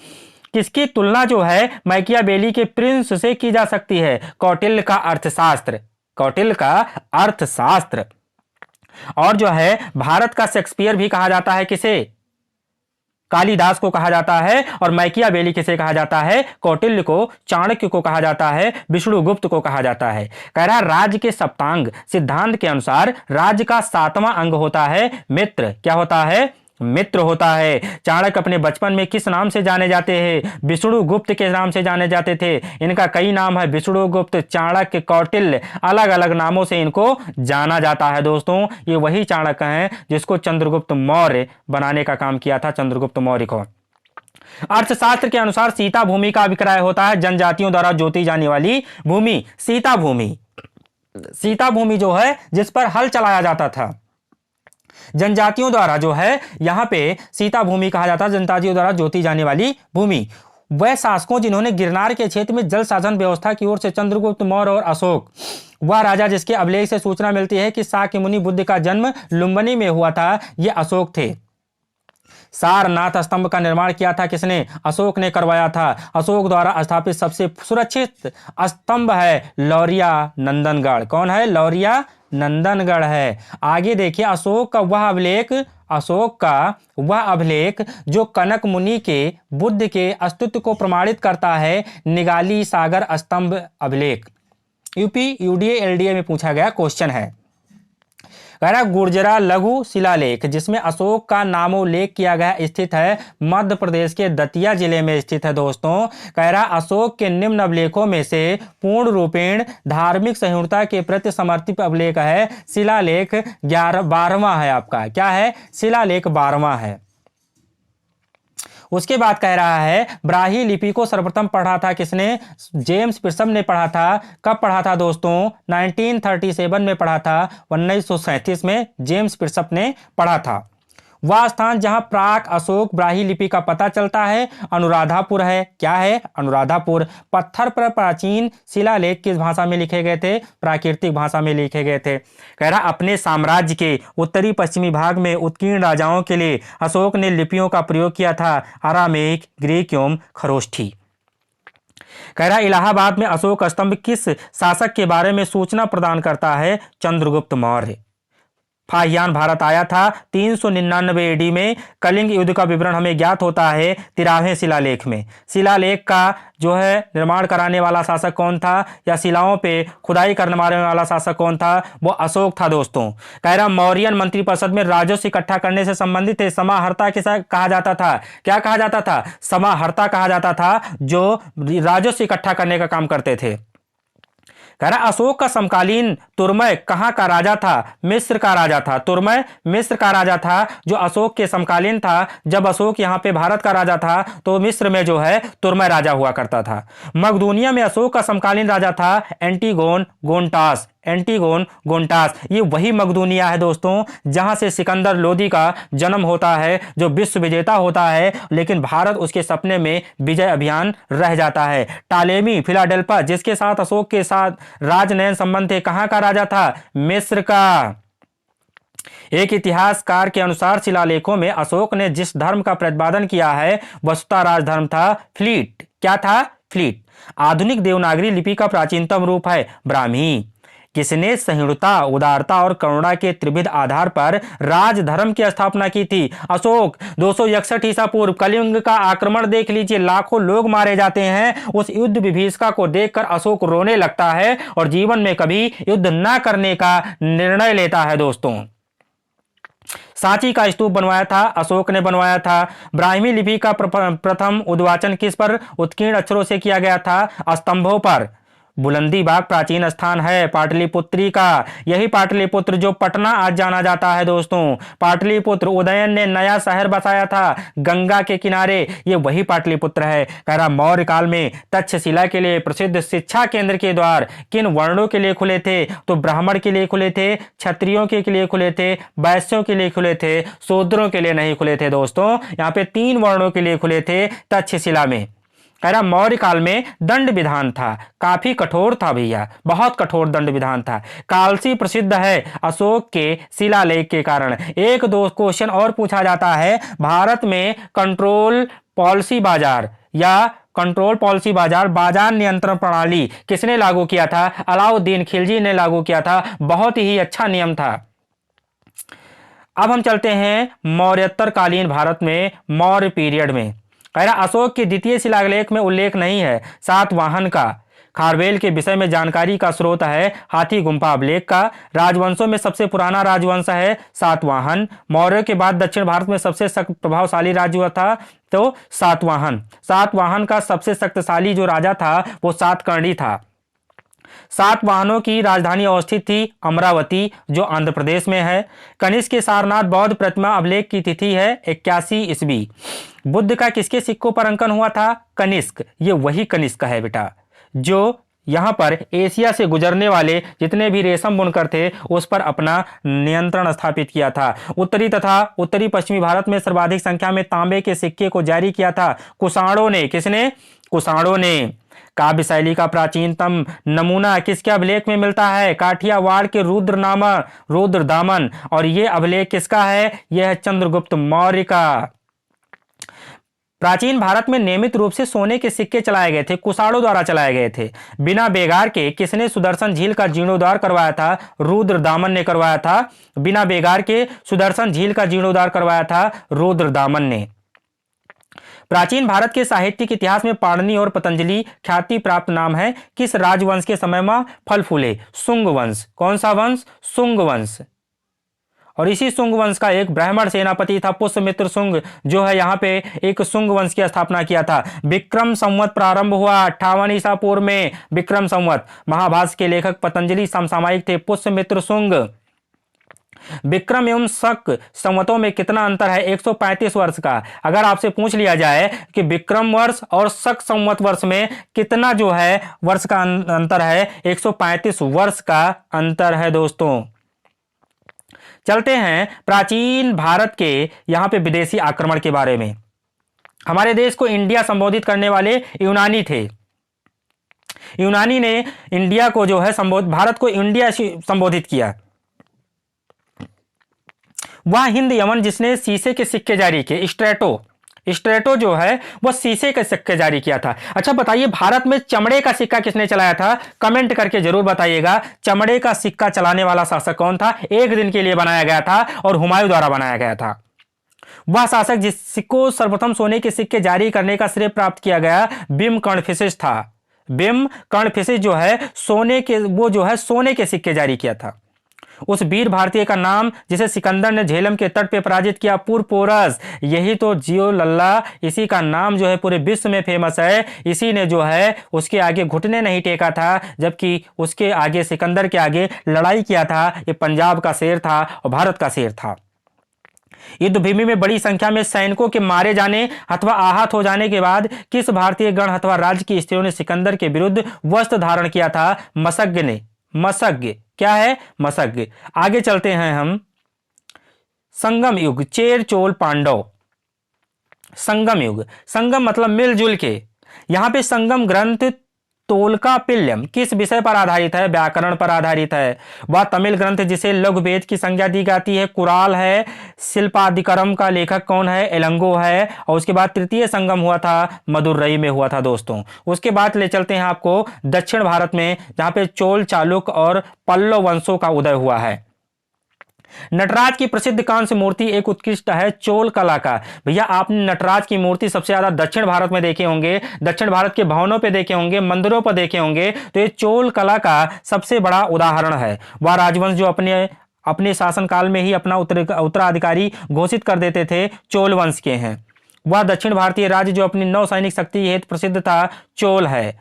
किसकी तुलना जो है मैकियावेली के प्रिंस से की जा सकती है? कौटिल्य का अर्थशास्त्र, कौटिल्य का अर्थशास्त्र। और जो है भारत का शेक्सपियर भी कहा जाता है किसे? कालिदास को कहा जाता है। और मैकियावेली किसे कहा जाता है? कौटिल्य को। चाणक्य को कहा जाता है, विष्णुगुप्त को कहा जाता है। कह रहा राज्य के सप्तांग सिद्धांत के अनुसार राज्य का 7वां अंग होता है मित्र। क्या होता है? मित्र होता है। चाणक्य अपने बचपन में किस नाम से जाने जाते हैं? विष्णुगुप्त के नाम से जाने जाते थे। इनका कई नाम है, विष्णुगुप्त, चाणक्य, कौटिल्य, अलग अलग नामों से इनको जाना जाता है। दोस्तों ये वही चाणक्य हैं जिसको चंद्रगुप्त मौर्य बनाने का काम किया था, चंद्रगुप्त मौर्य को। अर्थशास्त्र के अनुसार सीता भूमि का विक्रय होता है, जनजातियों द्वारा जोती जाने वाली भूमि। सीता भूमि, सीता भूमि जो है जिस पर हल चलाया जाता था, जनजातियों द्वारा जो है यहां पे सीता भूमि कहा जाता है, जनजातियों द्वारा जोती जाने वाली भूमि। वह शासकों जिन्होंने गिरनार के क्षेत्र में जल साधन व्यवस्था की ओर से चंद्रगुप्त मौर्य और अशोक, वह राजा जिसके अभिलेख से सूचना मिलती है कि शाक्य मुनि बुद्ध का जन्म लुम्बिनी में हुआ था, ये अशोक थे। सारनाथ स्तंभ का निर्माण किया था किसने? अशोक ने करवाया था। अशोक द्वारा स्थापित सबसे सुरक्षित स्तंभ है लौरिया नंदनगढ़। कौन है? लौरिया नंदनगढ़ है। आगे देखिए अशोक का वह अभिलेख जो कनक मुनि के बुद्ध के अस्तित्व को प्रमाणित करता है, निगाली सागर स्तंभ अभिलेख। यूपी यूडीए एलडीए में पूछा गया क्वेश्चन है। कह रहा गुर्जरा लघु शिलालेख जिसमें अशोक का नामोल्लेख किया गया स्थित है, मध्य प्रदेश के दतिया जिले में स्थित है। दोस्तों कह रहा अशोक के निम्न अभिलेखों में से पूर्ण रूपेण धार्मिक सहिष्णुता के प्रति समर्पित अभिलेख है शिलालेख 12वां है आपका। क्या है? शिलालेख 12वां है। उसके बाद कह रहा है ब्राही लिपि को सर्वप्रथम पढ़ा था किसने? जेम्स पियर्सन ने पढ़ा था। कब पढ़ा था दोस्तों? 1937 में पढ़ा था। 1937 में जेम्स पियर्सन ने पढ़ा था। वह स्थान जहां प्राक अशोक ब्राही लिपि का पता चलता है अनुराधापुर है। क्या है? अनुराधापुर। पत्थर पर प्राचीन शिलालेख किस भाषा में लिखे गए थे? प्राकृतिक भाषा में लिखे गए थे। कह रहा अपने साम्राज्य के उत्तरी पश्चिमी भाग में उत्कीर्ण राजाओं के लिए अशोक ने लिपियों का प्रयोग किया था, अरामेक, ग्रीक एवं खरोष्ठी। कह रहा इलाहाबाद में अशोक स्तंभ किस शासक के बारे में सूचना प्रदान करता है? चंद्रगुप्त मौर्य। फाहियान भारत आया था 399 एडी में। कलिंग युद्ध का विवरण हमें ज्ञात होता है 13वें शिलालेख में। शिलालेख का जो है निर्माण कराने वाला शासक कौन था, या शिलाओं पे खुदाई करने वाला शासक कौन था, वो अशोक था दोस्तों। कह रहा मौर्यन मंत्रिपरिषद में राजस्व इकट्ठा करने से संबंधित है। समाहर्ता किसे कहा जाता था, क्या कहा जाता था, समाहर्ता कहा जाता था, जो राजस्व इकट्ठा करने का काम करते थे। कह रहा अशोक का समकालीन तुर्मय कहाँ का राजा था, मिस्र का राजा था। तुर्मय मिस्र का राजा था, जो अशोक के समकालीन था। जब अशोक यहाँ पे भारत का राजा था तो मिस्र में जो है तुर्मय राजा हुआ करता था। मकदूनिया में अशोक का समकालीन राजा था एंटीगोन गोंटास। एंटीगोन गोंटास ये वही मकदूनिया है दोस्तों जहां से सिकंदर लोदी का जन्म होता है, जो विश्व विजेता होता है, लेकिन भारत उसके सपने में विजय अभियान रह जाता है। टालेमी फिलाडेल्फा जिसके साथ अशोक के साथ राजनयन संबंध थे, कहां का राजा था, मिस्र का। एक इतिहासकार के अनुसार शिलालेखों में अशोक ने जिस धर्म का प्रतिपादन किया है वस्तुतः राजधर्म था, फ्लीट। क्या था, फ्लीट। आधुनिक देवनागरी लिपि का प्राचीनतम रूप है ब्राह्मी। किसने सहिष्णुता, उदारता और करुणा के त्रिविध आधार पर राजधर्म की स्थापना की थी, अशोक। 261 ईसा पूर्व कलिंग का आक्रमण देख लीजिए, लाखों लोग मारे जाते हैं। उस युद्ध विभीषिका को देखकर अशोक रोने लगता है और जीवन में कभी युद्ध न करने का निर्णय लेता है दोस्तों। सांची का स्तूप बनवाया था, अशोक ने बनवाया था। ब्राह्मी लिपि का प्रथम उद्वाचन किस पर उत्कीर्ण अक्षरों से किया गया था, स्तंभों पर। बुलंदी बाग प्राचीन स्थान है पाटलिपुत्री का। यही पाटलिपुत्र जो पटना आज जाना जाता है दोस्तों। पाटलिपुत्र उदयन ने नया शहर बसाया था गंगा के किनारे, ये वही पाटलिपुत्र है। कह रहा मौर्य काल में तक्षशिला के लिए प्रसिद्ध शिक्षा केंद्र के द्वार किन वर्णों के लिए खुले थे, तो ब्राह्मण के लिए खुले थे, क्षत्रियों के लिए खुले थे, वैश्यों के लिए खुले थे, शूद्रों के लिए नहीं खुले थे दोस्तों। यहाँ पे 3 वर्णों के लिए खुले थे तक्षशिला में। कह रहा मौर्य काल में दंड विधान था, काफी कठोर था भैया, बहुत कठोर दंड विधान था। कालसी प्रसिद्ध है अशोक के शिलालेख के कारण। एक दो क्वेश्चन और पूछा जाता है, भारत में कंट्रोल पॉलिसी बाजार या कंट्रोल पॉलिसी बाजार, बाजार नियंत्रण प्रणाली किसने लागू किया था, अलाउद्दीन खिलजी ने लागू किया था। बहुत ही अच्छा नियम था। अब हम चलते हैं मौर्योत्तर कालीन भारत में, मौर्य पीरियड में। कह रहा अशोक के द्वितीय शिलालेख में उल्लेख नहीं है सातवाहन का। खारवेल के विषय में जानकारी का स्रोत है हाथी गुम्फा अभिलेख का। राजवंशों में सबसे पुराना राजवंश है सातवाहन। मौर्य के बाद दक्षिण भारत में सबसे सख्त प्रभावशाली राज्य हुआ था तो सातवाहन। सातवाहन का सबसे शक्तिशाली जो राजा था वो सातकर्णी था। सातवाहनों की राजधानी अवस्थित थी अमरावती, जो आंध्र प्रदेश में है। कनिष्क के सारनाथ बौद्ध प्रतिमा अभिलेख की तिथि है 81 ईस्वी। बुद्ध का किसके सिक्कों पर अंकन हुआ था, कनिष्क। ये वही कनिष्क है बेटा, जो यहां पर एशिया से गुजरने वाले जितने भी रेशम बुनकर थे उस पर अपना नियंत्रण स्थापित किया था। उत्तरी तथा उत्तरी पश्चिमी भारत में सर्वाधिक संख्या में तांबे के सिक्के को जारी किया था कुषाणों ने। किसने, कुषाणों ने। काव्य शैली का प्राचीनतम नमूना किसके अभिलेख में मिलता है, काठियावाड़ के रुद्र दामन। और यह अभिलेख किसका है, यह है चंद्रगुप्त मौर्य का। प्राचीन भारत में नियमित रूप से सोने के सिक्के चलाए गए थे, कुषाणों द्वारा चलाए गए थे। बिना बेगार के किसने सुदर्शन झील का जीर्णोद्धार करवाया था, रुद्र दामन ने करवाया था। बिना बेगार के सुदर्शन झील का जीर्णोद्धार करवाया था रुद्र दामन ने। प्राचीन भारत के साहित्यिक इतिहास में पाणिनि और पतंजलि ख्याति प्राप्त नाम है। किस राजवंश के समय में फल फूले, शुंग वंश। कौन सा वंश, शुंग वंश। और इसी शुंग वंश का एक ब्राह्मण सेनापति था पुष्यमित्र शुंग, जो है यहाँ पे एक शुंग वंश की स्थापना किया था। विक्रम संवत प्रारंभ हुआ 58 ईसा पूर्व में। विक्रम संवत। महाभाष्य के लेखक पतंजलि समसामयिक थे पुष्यमित्र शुंग। विक्रम एवं शक संवतों में कितना अंतर है, 135 वर्ष का। अगर आपसे पूछ लिया जाए कि विक्रम वर्ष और शक संवत वर्ष में कितना जो है वर्ष का अंतर है, 135 वर्ष का अंतर है दोस्तों। चलते हैं प्राचीन भारत के यहां पे विदेशी आक्रमण के बारे में। हमारे देश को इंडिया संबोधित करने वाले यूनानी थे। यूनानी ने इंडिया को जो है भारत को इंडिया संबोधित किया। वह हिंद यमन जिसने शीशे के सिक्के जारी किए, स्ट्रेटो। स्ट्रेटो जो है वो शीशे के सिक्के जारी किया था। अच्छा बताइए, भारत में चमड़े का सिक्का किसने चलाया था? कमेंट करके जरूर बताइएगा। चमड़े का सिक्का चलाने वाला शासक कौन था? एक दिन के लिए बनाया गया था और हुमायूं द्वारा बनाया गया था। वह शासक जिसको सर्वप्रथम सोने के सिक्के जारी करने का श्रेय प्राप्त किया गया बिम कर्णफिसिस था। बिम कर्णफिसिस जो है सोने के सिक्के जारी किया था। उस वीर भारतीय का नाम जिसे सिकंदर ने झेलम के तट पे पराजित किया, पुरपोरस। यही तो जियो लल्ला, इसी का नाम जो है पूरे विश्व में फेमस है। इसी ने जो है उसके आगे घुटने नहीं टेका था, जबकि उसके आगे सिकंदर के आगे लड़ाई किया था। ये पंजाब का शेर था और भारत का शेर था। युद्ध भूमि में बड़ी संख्या में सैनिकों के मारे जाने अथवा आहत हो जाने के बाद किस भारतीय गण अथवा राज्य की स्त्रियों ने सिकंदर के विरुद्ध वस्त्र धारण किया था? मसग्ग ने। मसग्ग क्या है? मसग्ग। आगे चलते हैं हम। संगम युग, चेर चोल पांडव। संगम युग, संगम मतलब मिलजुल के। यहां पे संगम ग्रंथ तोलकापिल्यम किस विषय पर आधारित है? व्याकरण पर आधारित है। वह तमिल ग्रंथ जिसे लघुवेद की संज्ञा दी जाती है, कुराल है। शिल्पादिकरम का लेखक कौन है? एलंगो है। और उसके बाद तृतीय संगम हुआ था मदुरई में हुआ था दोस्तों। उसके बाद ले चलते हैं आपको दक्षिण भारत में, जहां पे चोल, चालुक्य और पल्लव वंशों का उदय हुआ है। नटराज की प्रसिद्ध कांस्य मूर्ति एक उत्कृष्ट है चोल कला का। भैया आपने नटराज की मूर्ति सबसे ज्यादा दक्षिण भारत में देखे होंगे, दक्षिण भारत के भवनों पे देखे होंगे, मंदिरों पर देखे होंगे। तो ये चोल कला का सबसे बड़ा उदाहरण है। वह राजवंश जो अपने शासनकाल में ही अपना उत्तराधिकारी घोषित कर देते थे, चोल वंश के हैं। वह दक्षिण भारतीय राज्य जो अपनी नौसैनिक शक्ति हेतु प्रसिद्ध था, चोल है।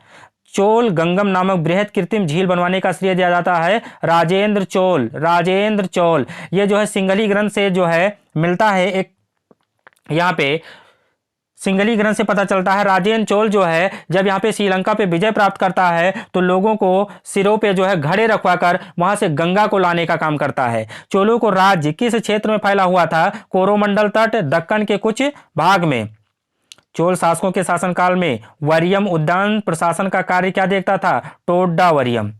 चोल गंगम नामक बृहद कृत्रिम झील बनवाने का श्रेय दिया जाता है राजेंद्र चोल। राजेंद्र चोल ये जो है सिंगली ग्रंथ से जो है मिलता है। एक यहाँ पे सिंगली ग्रंथ से पता चलता है राजेंद्र चोल जो है जब यहाँ पे श्रीलंका पे विजय प्राप्त करता है तो लोगों को सिरों पे जो है घड़े रखवाकर वहां से गंगा को लाने का काम करता है। चोलों को राज्य किस क्षेत्र में फैला हुआ था? कोरोमंडल तट, दक्कन के कुछ भाग में। चोल शासकों के शासनकाल में वरियम उद्यान प्रशासन का कार्य क्या देखता था? टोड्डा वरियम।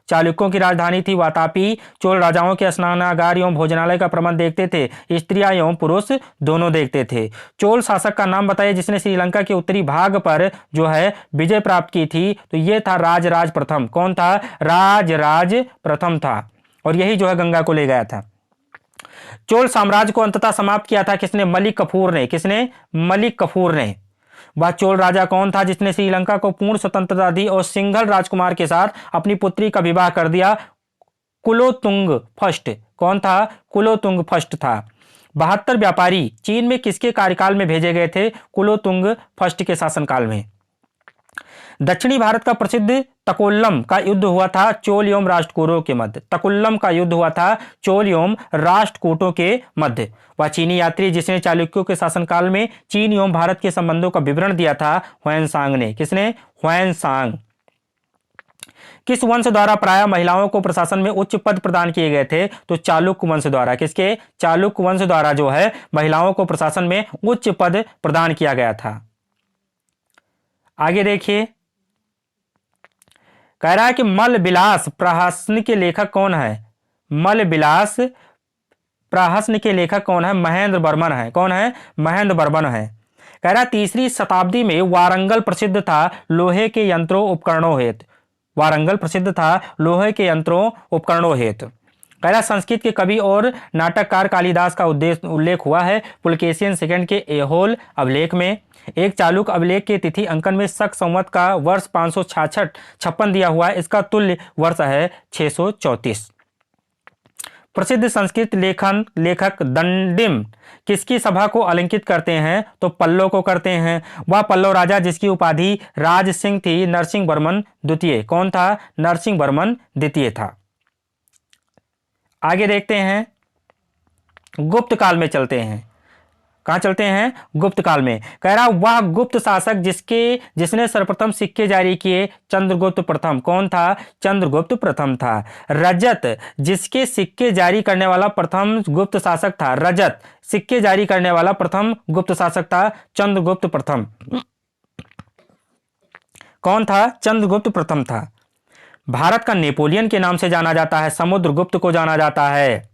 चालुक्यों की राजधानी थी वातापी। चोल राजाओं के स्नानागार एवं भोजनालय का प्रबंध देखते थे, स्त्रियां एवं पुरुष दोनों देखते थे। चोल शासक का नाम बताइए जिसने श्रीलंका के उत्तरी भाग पर जो है विजय प्राप्त की थी। तो ये था राजराज प्रथम। कौन था? राजराज प्रथम था, और यही जो है गंगा को ले गया था। चोल साम्राज्य को अंततः समाप्त किया था किसने? मलिक कफूर ने। किसने? मलिक कफूर ने। वह चोल राजा कौन था जिसने श्रीलंका को पूर्ण स्वतंत्रता दी और सिंघल राजकुमार के साथ अपनी पुत्री का विवाह कर दिया? कुलोतुंग फर्स्ट। कौन था? कुलोतुंग फर्स्ट था। 72 व्यापारी चीन में किसके कार्यकाल में भेजे गए थे? कुलोतुंग फर्स्ट के शासनकाल में। दक्षिणी भारत का प्रसिद्ध तकोल्लम का युद्ध हुआ था चोल एवं राष्ट्रकूटों के मध्य। तकोल्लम का युद्ध हुआ था चोल एवं राष्ट्रकूटों के मध्य। वह चीनी यात्री जिसने चालुक्यों के शासनकाल में चीन एवं भारत के संबंधों का विवरण दिया था, ह्वेनसांग ने। किसने? ह्वेनसांग। किस वंश द्वारा प्रायः महिलाओं को प्रशासन में उच्च पद प्रदान किए गए थे? तो चालुक्य वंश द्वारा। किसके? चालुक्य वंश द्वारा जो है महिलाओं को प्रशासन में उच्च पद प्रदान किया गया था। आगे देखिए, कह रहा है कि मल विलास प्रहसन के लेखक कौन है? मल विलास प्रहसन के लेखक कौन है? महेंद्र वर्मन है। कौन है? महेंद्र वर्मन है। कह रहा 3री शताब्दी में वारंगल प्रसिद्ध था लोहे के यंत्रों उपकरणों हेतु। वारंगल प्रसिद्ध था लोहे के यंत्रों उपकरणों हेतु। कह रहा संस्कृत के कवि और नाटककार कालिदास का उल्लेख हुआ है पुलकेशियन सेकंड के एहोल अभिलेख में। एक चालुक्य अभिलेख के तिथि अंकन में शक संवत का वर्ष 556 दिया हुआ है। इसका तुल्य वर्ष है 634। प्रसिद्ध संस्कृत लेखक दंडिम किसकी सभा को अलंकित करते हैं? तो पल्लव को करते हैं। वह पल्लव राजा जिसकी उपाधि राज सिंह थी, नरसिंह वर्मन द्वितीय। कौन था? नरसिंह वर्मन द्वितीय था। आगे देखते हैं, गुप्त काल में चलते हैं। कहां चलते हैं? गुप्त काल में। कह रहा वह गुप्त शासक जिसने सर्वप्रथम सिक्के जारी किए, चंद्रगुप्त प्रथम। कौन था? चंद्रगुप्त प्रथम था। रजत जिसके सिक्के जारी करने वाला प्रथम गुप्त शासक था। रजत सिक्के जारी करने वाला प्रथम गुप्त शासक था चंद्रगुप्त प्रथम। कौन था? चंद्रगुप्त प्रथम था। भारत का नेपोलियन के नाम से जाना जाता है, समुद्रगुप्त को जाना जाता है।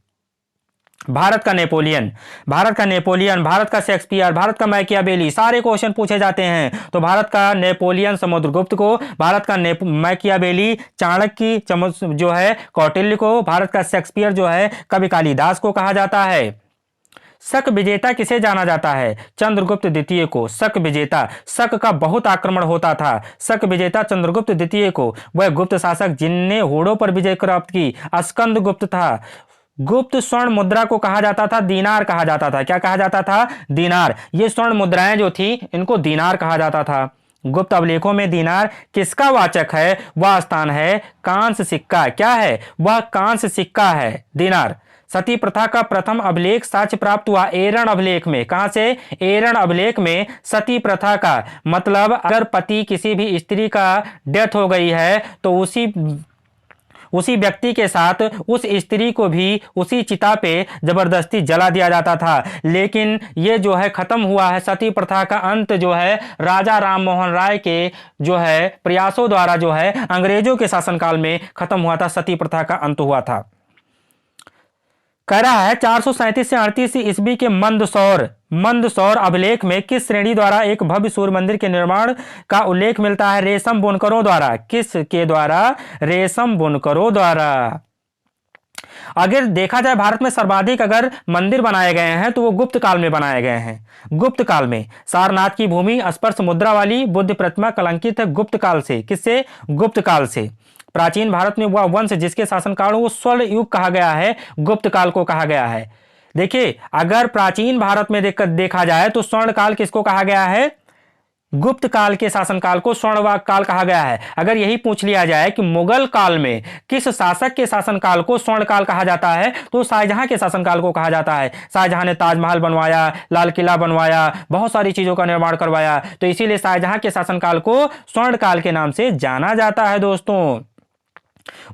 भारत का नेपोलियन, भारत का नेपोलियन, भारत का शेक्सपियर, भारत का मैकियावेली, सारे क्वेश्चन पूछे जाते हैं। तो भारत का नेपोलियन समुद्रगुप्त को, भारत का मैकियावेली चाणक्य जो है कौटिल्य को, भारत का शेक्सपियर जो है कवि कालिदास को कहा जाता है। शक विजेता किसे जाना जाता है? चंद्रगुप्त द्वितीय को शक विजेता। शक का बहुत आक्रमण होता था। शक विजेता चंद्रगुप्त द्वितीय को, वह गुप्त शासक जिनने होड़ों पर विजय प्राप्त की, स्कंद गुप्त था। गुप्त स्वर्ण मुद्रा को कहा जाता था दीनार कहा जाता था। क्या कहा जाता था? दीनार। ये स्वर्ण मुद्राएं जो थी इनको दीनार कहा जाता था। गुप्त अभिलेखों में दीनार किसका वाचक है? वह स्थान है कांस्य सिक्का। क्या है वह? कांस्य सिक्का है दीनार। सती प्रथा का प्रथम अभिलेख साक्ष्य प्राप्त हुआ एरण अभिलेख में। कहां से? एरण अभिलेख में सती प्रथा का मतलब अगर पति किसी भी स्त्री का डेथ हो गई है तो उसी व्यक्ति के साथ उस स्त्री को भी उसी चिता पे जबरदस्ती जला दिया जाता था। लेकिन ये जो है खत्म हुआ है, सती प्रथा का अंत जो है राजा राम मोहन राय के जो है प्रयासों द्वारा जो है अंग्रेजों के शासनकाल में खत्म हुआ था, सती प्रथा का अंत हुआ था। कह रहा है 437 से 38 ईस्वी के मंदसौर अभिलेख में किस श्रेणी द्वारा एक भव्य सूर्य मंदिर के निर्माण का उल्लेख मिलता है? रेशम बुनकरों द्वारा। किसके द्वारा? रेशम बुनकरों द्वारा। अगर देखा जाए भारत में सर्वाधिक अगर मंदिर बनाए गए हैं तो वो गुप्त काल में बनाए गए हैं। गुप्त काल में सारनाथ की भूमि स्पर्श मुद्रा वाली बुद्ध प्रतिमा कलंकित है गुप्त काल से। किससे? गुप्त काल से। प्राचीन भारत में वह वंश जिसके शासनकाल को स्वर्ण युग कहा गया है, गुप्त काल को कहा गया है। देखिए अगर प्राचीन भारत में देखा जाए तो स्वर्ण काल किसको कहा गया है? गुप्त काल के शासनकाल को स्वर्ण काल कहा गया है। अगर यही पूछ लिया जाए कि मुगल काल में किस शासक के शासनकाल को स्वर्ण काल कहा जाता है तो शाहजहां के शासनकाल को कहा जाता है। शाहजहां ने ताजमहल बनवाया, लाल किला बनवाया, बहुत सारी चीजों का निर्माण करवाया, तो इसीलिए शाहजहां के शासनकाल को स्वर्ण काल के नाम से जाना जाता है। दोस्तों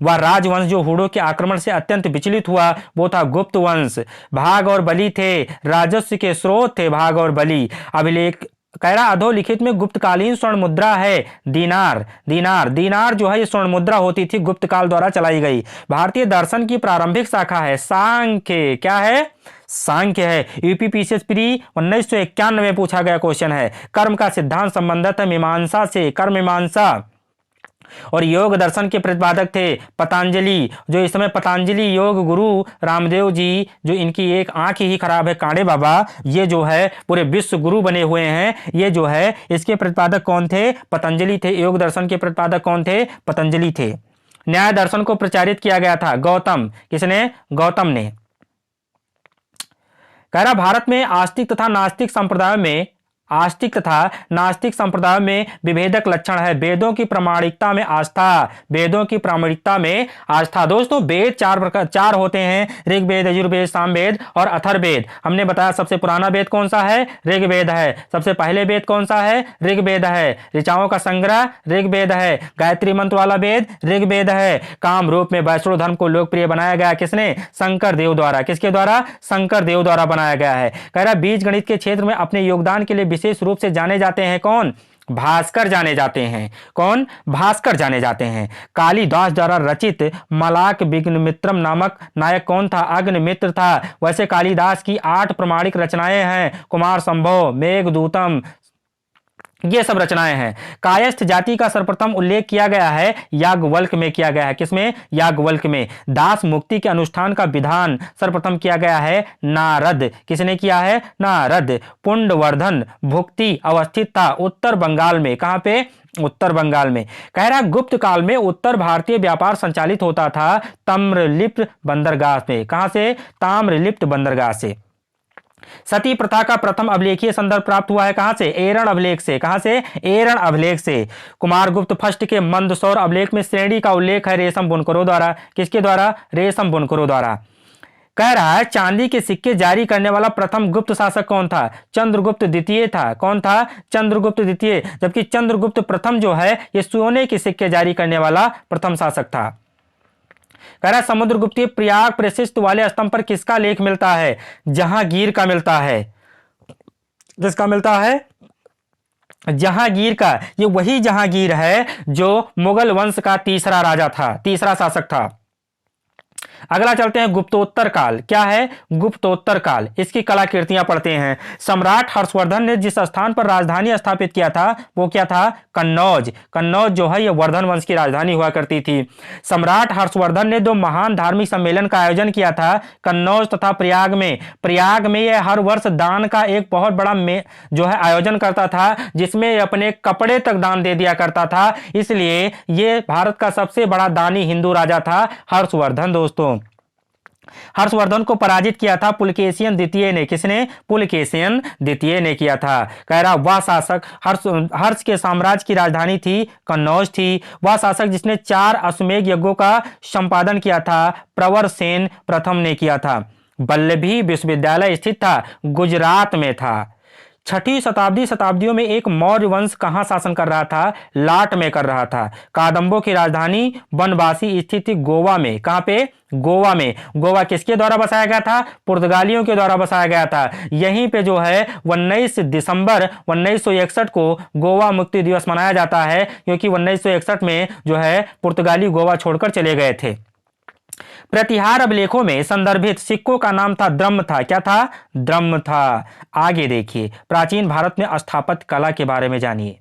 वह राजवंश जो हुड़ों के आक्रमण से अत्यंत विचलित हुआ वो था गुप्त वंश। भाग और बलि थे राजस्व के स्रोत थे, भाग और बलि। अभिलेख कह रहा अधोलिखित में गुप्तकालीन स्वर्ण मुद्रा है दीनार जो है ये स्वर्ण मुद्रा होती थी, गुप्त काल द्वारा चलाई गई। भारतीय दर्शन की प्रारंभिक शाखा है सांख्य। क्या है? सांख्य है। यूपीपीसीएस प्री 1991 में पूछा गया क्वेश्चन है। कर्म का सिद्धांत संबंधित है मीमांसा से, कर्म मीमांसा। और योग दर्शन के प्रतिपादक थे पतंजलि, जो इस समय पतंजलि योग गुरु रामदेव जी, जो इनकी एक आंख ही खराब है, कांडे बाबा, ये जो है पूरे विश्व गुरु बने हुए हैं। ये जो है इसके प्रतिपादक कौन थे? पतंजलि थे। योग दर्शन के प्रतिपादक कौन थे? पतंजलि थे। न्याय दर्शन को प्रचारित किया गया था गौतम। किसने? गौतम ने। कह रहा भारत में आस्तिक तथा नास्तिक संप्रदाय में विभेदक लक्षण है। वेदों की प्रामाणिकता में आस्था। दोस्तों वेद चार होते हैं, ऋग्वेद, यजुर्वेद, सामवेद और अथर्ववेद। हमने बताया सबसे पुराना वेद कौन सा है? ऋग्वेद है। सबसे पहले वेद कौन सा है? ऋग्वेद है। ऋचाओं का संग्रह ऋग्वेद है। गायत्री मंत्र वाला वेद ऋग्वेद है। काम रूप में वैष्णव धर्म को लोकप्रिय बनाया गया किसने? शंकर देव द्वारा। किसके द्वारा? शंकर देव द्वारा बनाया गया है। कह रहा बीज गणित के क्षेत्र में अपने योगदान के लिए विशेष रूप से जाने जाते हैं कौन? भास्कर जाने जाते हैं। कौन? भास्कर जाने जाते हैं। कालिदास द्वारा रचित मलाक विघ्नमित्रम नामक नायक कौन था? अग्निमित्र था। वैसे कालिदास की 8 प्रमाणिक रचनाएं हैं, कुमार संभव, मेघदूतम, ये सब रचनाएं हैं। कायस्थ जाति का सर्वप्रथम उल्लेख किया गया है याज्ञवल्क्य में किया गया है। किसमें? याज्ञवल्क्य में। दास मुक्ति के अनुष्ठान का विधान सर्वप्रथम किया गया है नारद। किसने किया है? नारद। पुंडवर्धन भुक्ति अवस्थित था उत्तर बंगाल में। कहां पे? उत्तर बंगाल में। कह रहा गुप्त काल में उत्तर भारतीय व्यापार संचालित होता था ताम्रलिप्त बंदरगाह से। कहां से? ताम्रलिप्त बंदरगाह से। सती प्रथा का प्रथम अभिलेखीय संदर्भ प्राप्त हुआ है कहां से? एरण अभिलेख से। कहां से? एरण अभिलेख से। कुमारगुप्त फर्स्ट के मंदसौर अभिलेख में श्रेणी का उल्लेख है रेशम बुनकरों द्वारा। किसके द्वारा? रेशम बुनकरों द्वारा। कह रहा है चांदी के सिक्के जारी करने वाला प्रथम गुप्त शासक कौन था? चंद्रगुप्त द्वितीय था। कौन था? चंद्रगुप्त द्वितीय। जबकि चंद्रगुप्त प्रथम जो है ये सोने के सिक्के जारी करने वाला प्रथम शासक था। कह रहा समुद्रगुप्त प्रयाग प्रशिस्त वाले स्तंभ पर किसका लेख मिलता है? जहांगीर का मिलता है। किसका मिलता है? जहांगीर का। ये वही जहांगीर है जो मुगल वंश का तीसरा राजा था, तीसरा शासक था। अगला चलते हैं गुप्तोत्तर काल। क्या है गुप्तोत्तर काल? इसकी कलाकृतियां पढ़ते हैं। सम्राट हर्षवर्धन ने जिस स्थान पर राजधानी स्थापित किया था वो क्या था? कन्नौज। कन्नौज जो है ये वर्धन वंश की राजधानी हुआ करती थी। सम्राट हर्षवर्धन ने दो महान धार्मिक सम्मेलन का आयोजन किया था, कन्नौज तथा प्रयाग में। प्रयाग में यह हर वर्ष दान का एक बहुत बड़ा जो है आयोजन करता था, जिसमें अपने कपड़े तक दान दे दिया करता था। इसलिए ये भारत का सबसे बड़ा दानी हिंदू राजा था हर्षवर्धन। दोस्तों, हर्षवर्धन को पराजित किया था पुलकेशियन द्वितीय ने। किसने? पुलकेशियन द्वितीय ने किया था। कह रहा वह शासक, हर्ष के साम्राज्य की राजधानी थी कन्नौज थी। वह शासक जिसने 4 अश्वमेध यज्ञों का संपादन किया था प्रवर सेन प्रथम ने किया था। वल्लभी विश्वविद्यालय स्थित था, गुजरात में था। 6वीं शताब्दियों में एक मौर्य वंश कहां शासन कर रहा था? लाट में कर रहा था। कादंबों की राजधानी बनवासी स्थित थी गोवा में। कहां पे? गोवा में। गोवा किसके द्वारा बसाया गया था? पुर्तगालियों के द्वारा बसाया गया था। यहीं पे जो है 19 दिसंबर 1961 को गोवा मुक्ति दिवस मनाया जाता है, क्योंकि 1961 में जो है पुर्तगाली गोवा छोड़कर चले गए थे। प्रतिहार अभिलेखों में संदर्भित सिक्कों का नाम था द्रह्म था। क्या था? द्रह्म था। आगे देखिए, प्राचीन भारत में स्थापत्य कला के बारे में जानिए।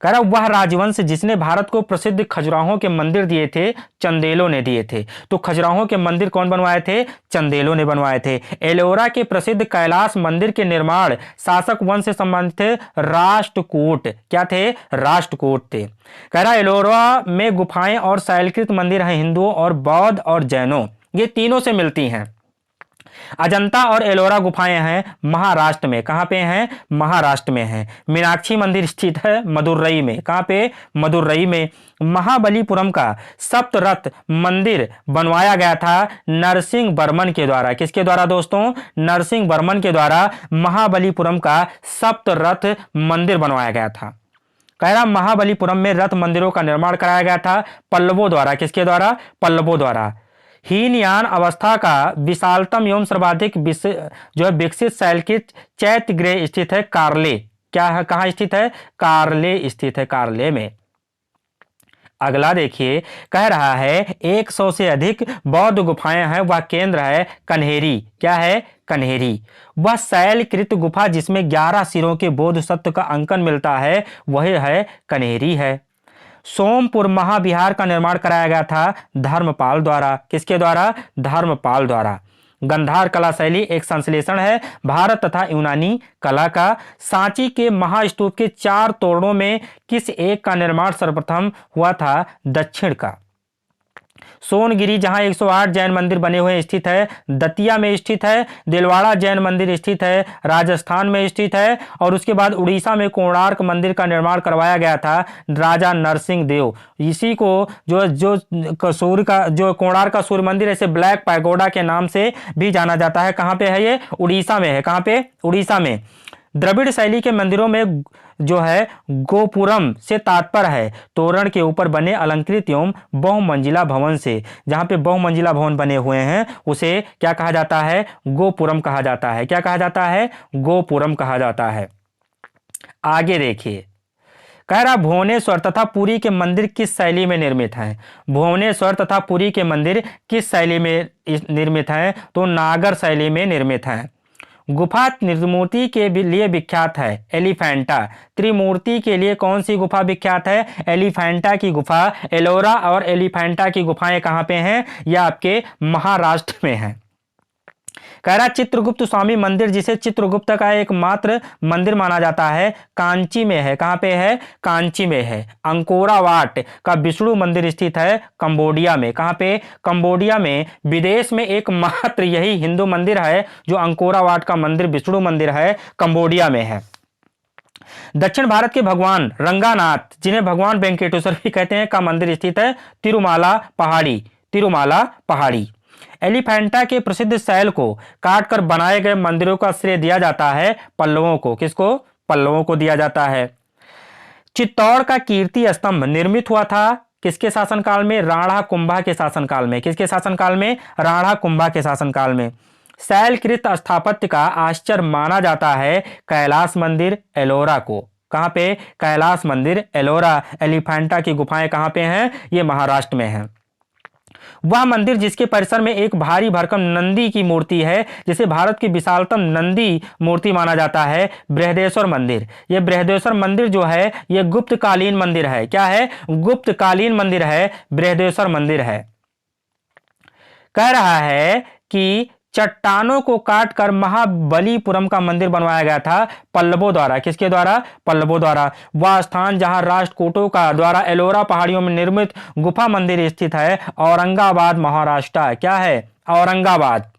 कह रहा वह राजवंश जिसने भारत को प्रसिद्ध खजुराहों के मंदिर दिए थे, चंदेलों ने दिए थे। तो खजुराहों के मंदिर कौन बनवाए थे? चंदेलों ने बनवाए थे। एलोरा के प्रसिद्ध कैलाश मंदिर के निर्माण शासक वंश से संबंधित थे राष्ट्रकूट। क्या थे? राष्ट्रकूट थे। कह रहा एलोरा में गुफाएं और शैलकृत मंदिर हैं हिंदुओं और बौद्ध और जैनों, ये तीनों से मिलती हैं। अजंता और एलोरा गुफाएं हैं महाराष्ट्र में। कहां पे हैं? महाराष्ट्र में हैं। मीनाक्षी मंदिर स्थित है मदुरई में। कहां पे? मदुरई में। महाबलीपुरम का सप्तरथ मंदिर बनवाया गया था नरसिंह वर्मन के द्वारा। किसके द्वारा दोस्तों? नरसिंह वर्मन के द्वारा महाबलीपुरम का सप्तरथ मंदिर बनवाया गया था। कह रहा महाबलीपुरम में रथ मंदिरों का निर्माण कराया गया था पल्लवों द्वारा। किसके द्वारा? पल्लवों द्वारा। हीनयान अवस्था का विशालतम एवं सर्वाधिक जो है विकसित शैलकृत चैत्यगृह स्थित है कार्ले। क्या है? कहां स्थित है? कार्ले स्थित है, कार्ले में। अगला देखिए, कह रहा है 100 से अधिक बौद्ध गुफाएं हैं, वह केंद्र है कन्हेरी। क्या है? कन्हेरी। वह शैलकृत गुफा जिसमें 11 सिरों के बोधिसत्व का अंकन मिलता है वही है कन्हेरी है। सोमपुर महाविहार का निर्माण कराया गया था धर्मपाल द्वारा। किसके द्वारा? धर्मपाल द्वारा। गंधार कला शैली एक संश्लेषण है भारत तथा यूनानी कला का। सांची के महास्तूप के 4 तोरणों में किस एक का निर्माण सर्वप्रथम हुआ था? दक्षिण का। सोनगिरी जहां 108 जैन मंदिर बने हुए स्थित है, दतिया में स्थित है। दिलवाड़ा जैन मंदिर स्थित है, राजस्थान में स्थित है। और उसके बाद उड़ीसा में कोणार्क मंदिर का निर्माण करवाया गया था राजा नरसिंह देव। इसी को जो सूर्य का जो कोणार्क का सूर्य मंदिर ऐसे ब्लैक पैगोडा के नाम से भी जाना जाता है। कहां पे है ये? उड़ीसा में है। कहां पे? उड़ीसा में। द्रविड़ शैली के मंदिरों में जो है गोपुरम से तात्पर्य है तोरण के ऊपर बने अलंकृत एवं बहुमंजिला भवन से। जहां पे बहुमंजिला भवन बने हुए हैं उसे क्या कहा जाता है? गोपुरम कहा जाता है। क्या कहा जाता है? गोपुरम कहा जाता है। आगे देखिए, कह रहा भुवनेश्वर तथा पुरी के मंदिर किस शैली में निर्मित हैं? भुवनेश्वर तथा पुरी के मंदिर किस शैली में निर्मित हैं? तो नागर शैली में निर्मित हैं। गुफा त्रिमूर्ति के लिए विख्यात है एलिफेंटा। त्रिमूर्ति के लिए कौन सी गुफा विख्यात है? एलिफेंटा की गुफा। एलोरा और एलिफेंटा की गुफाएं कहां पे हैं? यह आपके महाराष्ट्र में हैं। कह रहा चित्रगुप्त स्वामी मंदिर जिसे चित्रगुप्त का एकमात्र मंदिर माना जाता है कांची में है। कहां पे है? कांची में है। अंकोरावाट का विष्णु मंदिर स्थित है कंबोडिया में। कहां पे? कंबोडिया में। विदेश में एकमात्र यही हिंदू मंदिर है जो अंकोरावाट का मंदिर विष्णु मंदिर है, कंबोडिया में है। दक्षिण भारत के भगवान रंगानाथ जिन्हें भगवान वेंकटेश्वर भी कहते हैं का मंदिर स्थित है तिरुमाला पहाड़ी। तिरुमाला पहाड़ी। एलिफेंटा के प्रसिद्ध शैल को काटकर बनाए गए मंदिरों का श्रेय दिया जाता है पल्लवों को। किसको? पल्लवों को दिया जाता है। चित्तौड़ का कीर्ति स्तंभ निर्मित हुआ था किसके शासनकाल में? राणा कुंभा के शासनकाल में। किसके शासनकाल में? राणा कुंभा के शासनकाल में। शैलकृत स्थापत्य का आश्चर्य माना जाता है कैलाश मंदिर एलोरा को। कहां पे? कैलाश मंदिर एलोरा। एलिफेंटा की गुफाएं कहां पे हैं? ये महाराष्ट्र में हैं। वह मंदिर जिसके परिसर में एक भारी भरकम नंदी की मूर्ति है, जिसे भारत की विशालतम नंदी मूर्ति माना जाता है, बृहदेश्वर मंदिर। यह बृहदेश्वर मंदिर जो है यह गुप्तकालीन मंदिर है। क्या है? गुप्तकालीन मंदिर है, बृहदेश्वर मंदिर है। कह रहा है कि चट्टानों को काटकर महाबलीपुरम का मंदिर बनवाया गया था पल्लवों द्वारा। किसके द्वारा? पल्लवों द्वारा। वह स्थान जहां राष्ट्रकूटों का द्वारा एलोरा पहाड़ियों में निर्मित गुफा मंदिर स्थित है, औरंगाबाद महाराष्ट्र। क्या है? औरंगाबाद।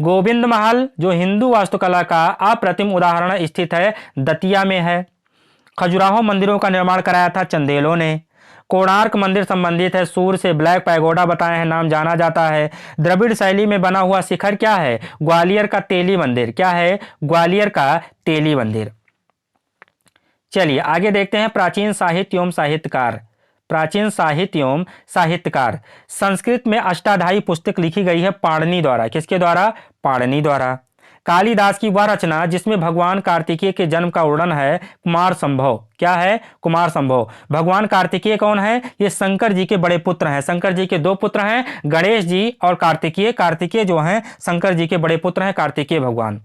गोविंद महल जो हिंदू वास्तुकला का अप्रतिम उदाहरण स्थित है, दतिया में है। खजुराहो मंदिरों का निर्माण कराया था चंदेलों ने। कोणार्क मंदिर संबंधित है सूर्य से। ब्लैक पैगोडा बताए हैं, नाम जाना जाता है। द्रविड़ शैली में बना हुआ शिखर क्या है? ग्वालियर का तेली मंदिर। क्या है? ग्वालियर का तेली मंदिर। चलिए आगे देखते हैं प्राचीन साहित्य एवं साहित्यकार। प्राचीन साहित्य एवं साहित्यकार। संस्कृत में अष्टाध्यायी पुस्तक लिखी गई है पाणिनि द्वारा। किसके द्वारा? पाणिनि द्वारा। कालिदास की वह रचना जिसमें भगवान कार्तिकेय के जन्म का वर्णन है, कुमार संभव। क्या है? कुमार संभव। भगवान कार्तिकेय कौन है? ये शंकर जी के बड़े पुत्र हैं। शंकर जी के दो पुत्र हैं, गणेश जी और कार्तिकेय। कार्तिकेय जो हैं शंकर जी के बड़े पुत्र हैं, कार्तिकेय भगवान।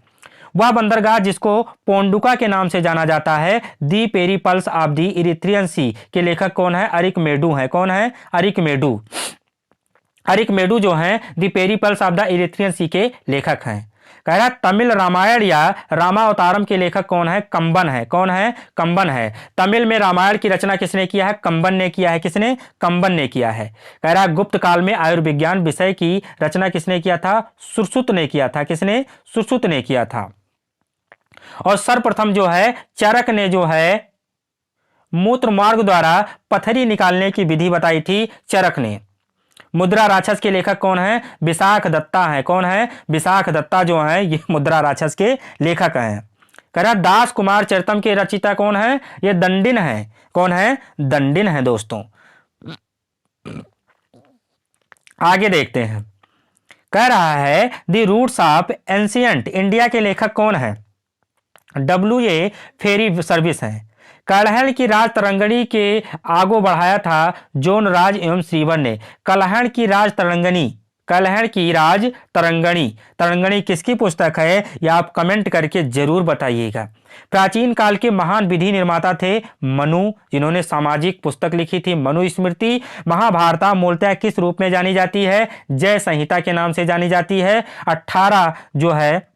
वह बंदरगाह जिसको पोंडुका के नाम से जाना जाता है, दी पेरिपल्स ऑफ दी इरिथ्रियन सी के लेखक कौन है? अरिकमेडु है। कौन है? अरिकमेडु। अरिकमेडु जो हैं दी पेरिपल्स ऑफ द इरिथ्रियन सी के लेखक हैं। कह रहा तमिल रामायण या रामावतारम के लेखक कौन है? कंबन है। कौन है? कंबन है। तमिल में रामायण की रचना किसने किया है? कंबन ने किया है। किसने? कंबन ने किया है। कह रहा गुप्त काल में आयुर्विज्ञान विषय की रचना किसने किया था? सुश्रुत ने किया था। किसने? सुश्रुत ने किया था। और सर्वप्रथम जो है चरक ने जो है मूत्र मार्ग द्वारा पथरी निकालने की विधि बताई थी, चरक ने। मुद्रा राक्षस के लेखक कौन है? विशाख दत्ता है। कौन है? विशाख दत्ता जो है ये मुद्रा राक्षस के लेखक हैं। कह रहा दास कुमार चरितम के रचयिता कौन है? ये दंडिन है। कौन है? दंडिन है दोस्तों। आगे देखते हैं। कह रहा है the roots of ancient India के लेखक कौन है? W.A. फेरी सर्विस है। कलहण की राज तरंगणी के आगो बढ़ाया था जोन राज एवं श्रीवर ने। कलहण की राज तरंगणी, कलहण की राज तरंगणी, तरंगणी किसकी पुस्तक है? यह आप कमेंट करके जरूर बताइएगा। प्राचीन काल के महान विधि निर्माता थे मनु, जिन्होंने सामाजिक पुस्तक लिखी थी मनु स्मृति। महाभारत मूलतः किस रूप में जानी जाती है? जय संहिता के नाम से जानी जाती है। 18 जो है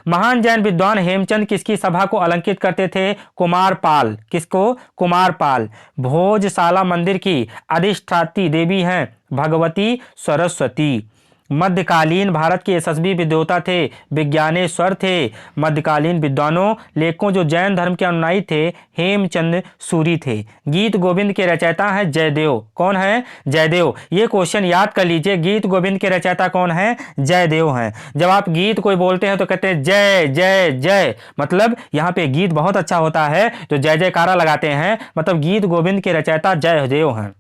महान जैन विद्वान हेमचंद किसकी सभा को अलंकित करते थे? कुमारपाल। किसको? कुमारपाल। भोजशाला मंदिर की अधिष्ठात्री देवी हैं भगवती सरस्वती। मध्यकालीन भारत के यशस्वी विद्वता थे, विज्ञानेश्वर थे। मध्यकालीन विद्वानों लेखकों जो जैन धर्म के अनुयायी थे, हेमचंद सूरी थे। गीत गोविंद के रचयिता हैं जयदेव। कौन है? जयदेव। ये क्वेश्चन याद कर लीजिए, गीत गोविंद के रचयिता कौन है? जयदेव हैं। जब आप गीत कोई बोलते हैं तो कहते हैं जय जय जय, मतलब यहाँ पे गीत बहुत अच्छा होता है तो जय जयकारा लगाते हैं, मतलब गीत गोविंद के रचयिता जयदेव हैं।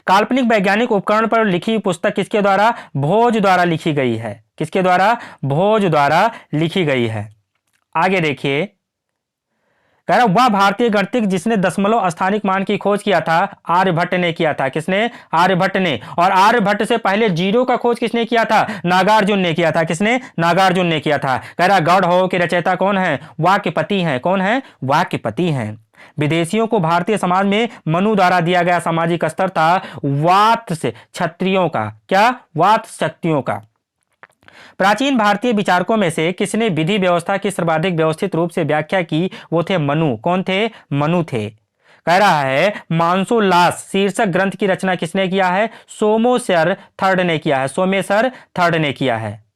काल्पनिक वैज्ञानिक उपकरण पर लिखी पुस्तक किसके द्वारा? भोज द्वारा लिखी गई है। किसके द्वारा? भोज द्वारा लिखी गई है। आगे देखिए। कह रहा वह भारतीय गणितज्ञ जिसने दशमलव स्थानिक मान की खोज किया था, आर्यभट्ट ने किया था। किसने? आर्यभट्ट ने। और आर्यभट्ट से पहले जीरो का खोज किसने किया था? नागार्जुन ने किया था। किसने? नागार्जुन ने किया था। कह रहा गौड़ हो के रचयिता कौन है? वाक्यपति हैं। कौन है? वाक्यपति हैं। विदेशियों को भारतीय समाज में मनु द्वारा दिया गया सामाजिक स्तर था वात्स्य क्षत्रियों का। क्या? वात्स्य शक्तियों का। प्राचीन भारतीय विचारकों में से किसने विधि व्यवस्था की सर्वाधिक व्यवस्थित रूप से व्याख्या की? वो थे मनु। कौन थे? मनु थे। कह रहा है मानसोल्लास शीर्षक ग्रंथ की रचना किसने किया है? सोमेश्वर थर्ड ने किया है। सोमेश्वर थर्ड ने किया है।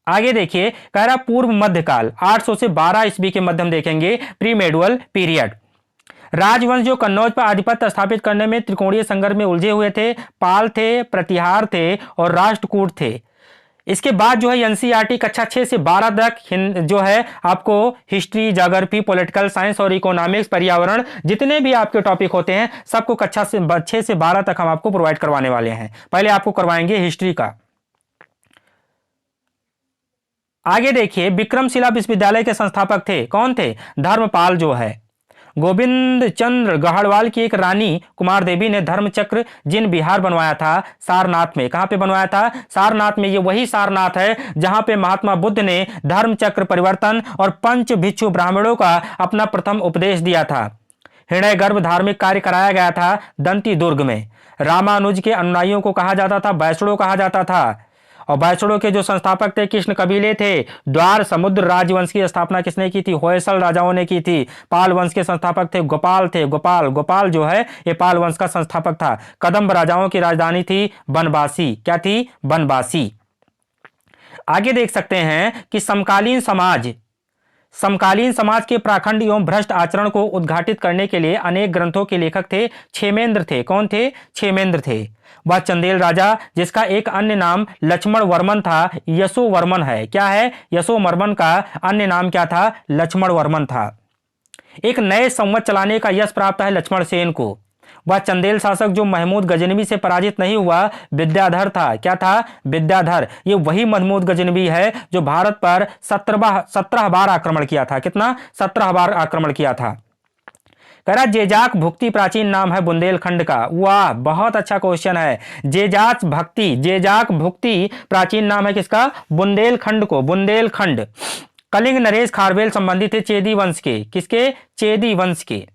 आगे देखिए। कह रहा पूर्व मध्यकाल 800 से 12 ईस्वी के मध्यम देखेंगे, प्री मेडुअल पीरियड। राजवंश जो कन्नौज पर आधिपत्य स्थापित करने में त्रिकोणीय संघर्ष में उलझे हुए थे, पाल थे, प्रतिहार थे और राष्ट्रकूट थे। इसके बाद जो है एनसीईआरटी कक्षा 6 से 12 तक जो है आपको हिस्ट्री, ज्योग्राफी, पॉलिटिकल साइंस और इकोनॉमिक्स, पर्यावरण, जितने भी आपके टॉपिक होते हैं सबको कक्षा से 6 से 12 तक हम आपको प्रोवाइड करवाने वाले हैं। पहले आपको करवाएंगे हिस्ट्री का। आगे देखिए। विक्रमशिला विश्वविद्यालय के संस्थापक थे। कौन थे? धर्मपाल जो है। गोविंद चंद्र गढ़वाल की एक रानी कुमार देवी ने धर्मचक्र जिन विहार बनवाया था सारनाथ में। कहां पे बनवाया था? सारनाथ में। ये वही सारनाथ है जहां पे महात्मा बुद्ध ने धर्मचक्र परिवर्तन और पंच भिक्षु ब्राह्मणों का अपना प्रथम उपदेश दिया था। हृदय गर्भ धार्मिक कार्य कराया गया था दंती दुर्ग में। रामानुज के अनुयायियों को कहा जाता था वैष्णव कहा जाता था, और वैष्णव के जो संस्थापक थे कृष्ण कबीले थे। द्वार समुद्र राजवंश की स्थापना किसने की थी? होयसल राजाओं ने की थी। पाल वंश के संस्थापक थे गोपाल थे। गोपाल जो है ये पाल वंश का संस्थापक था। कदम्ब राजाओं की राजधानी थी बनवासी। क्या थी? बनवासी। आगे देख सकते हैं कि समकालीन समाज के प्राखंड एवं भ्रष्ट आचरण को उद्घाटित करने के लिए अनेक ग्रंथों के लेखक थे क्षेमेंद्र थे। कौन थे? क्षेमेंद्र थे। वह चंदेल राजा जिसका एक अन्य नाम लक्ष्मण वर्मन था यशोवर्मन है। क्या है? यशोवर्मन का अन्य नाम क्या था? लक्ष्मण वर्मन था। एक नए संवत चलाने का यश प्राप्त है लक्ष्मण सेन को। वह चंदेल शासक जो महमूद गजनवी से पराजित नहीं हुआ विद्याधर था। क्या था? विद्याधर। ये वही महमूद गजनवी है जो भारत पर 17 बार आक्रमण किया था। कितना? 17 बार आक्रमण किया था। कह रहा जेजाक भुक्ति प्राचीन नाम है बुंदेलखंड का। वाह, बहुत अच्छा क्वेश्चन है। जेजाक भुक्ति प्राचीन नाम है किसका? बुंदेलखंड को। बुंदेलखंड। कलिंग नरेश खारवेल संबंधित थे चेदी वंश के। किसके? चेदी वंश के।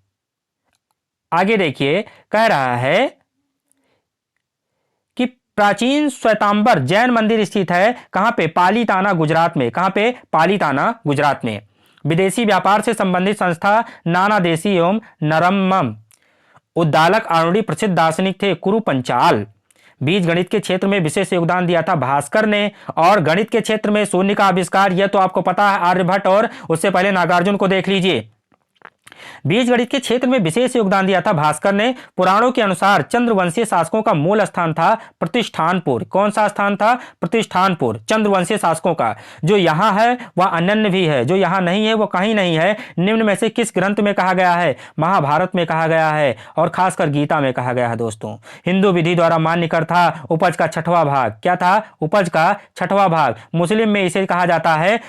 आगे देखिए, कह रहा है कि प्राचीन श्वेतांबर जैन मंदिर स्थित है कहां पे? पालीताना गुजरात में। कहां पे? पालीताना गुजरात में। विदेशी व्यापार से संबंधित संस्था नानादेशी एवं नरम्मम। उद्दालक आरुणी प्रसिद्ध दार्शनिक थे कुरु पंचाल। बीज गणित के क्षेत्र में विशेष योगदान दिया था भास्कर ने, और गणित के क्षेत्र में शून्य का आविष्कार यह तो आपको पता है आर्यभट्ट, और उससे पहले नागार्जुन को देख लीजिए। बीज गणित के क्षेत्र में विशेष योगदान दिया था भास्कर ने। पुराणों के अनुसार चंद्रवंशीय शासकों का मूल स्थान था प्रतिष्ठानपुर। कौन सा स्थान था? प्रतिष्ठानपुर। चंद्रवंशीय शासकों का जो यहां है वह अनन्य भी है, जो यहां नहीं है वह कहीं नहीं है। निम्न में से किस ग्रंथ में कहा गया है? महाभारत में कहा गया है, और खासकर गीता में कहा गया है। दोस्तों, हिंदू विधि द्वारा मान्य कर था उपज का 6वां भाग। क्या था? उपज का 6वां भाग। मुस्लिम में इसे कहा जाता है।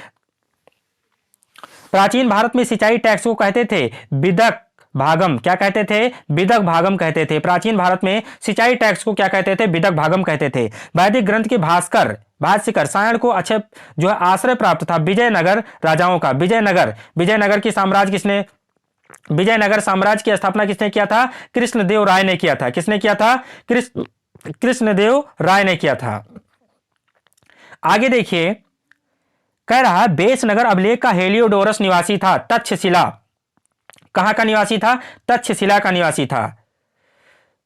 प्राचीन भारत में सिंचाई टैक्स को कहते थे विदक भागम। क्या कहते थे? विदक भागम कहते थे। प्राचीन भारत में सिंचाई टैक्स को क्या कहते थे? विदक भागम कहते थे। वैदिक ग्रंथ के भाष्यकर सायण को अच्छे जो है आश्रय प्राप्त था विजयनगर राजाओं का। विजयनगर की साम्राज्य किसने? विजयनगर साम्राज्य की स्थापना किसने किया था? कृष्णदेव राय ने किया था। किसने किया था? कृष्णदेव राय ने किया था। आगे देखिए, कह रहा है बेसनगर अभिलेख का हेलियोडोरस निवासी था तक्षशिला। कहां का निवासी था? तक्षशिला का निवासी था।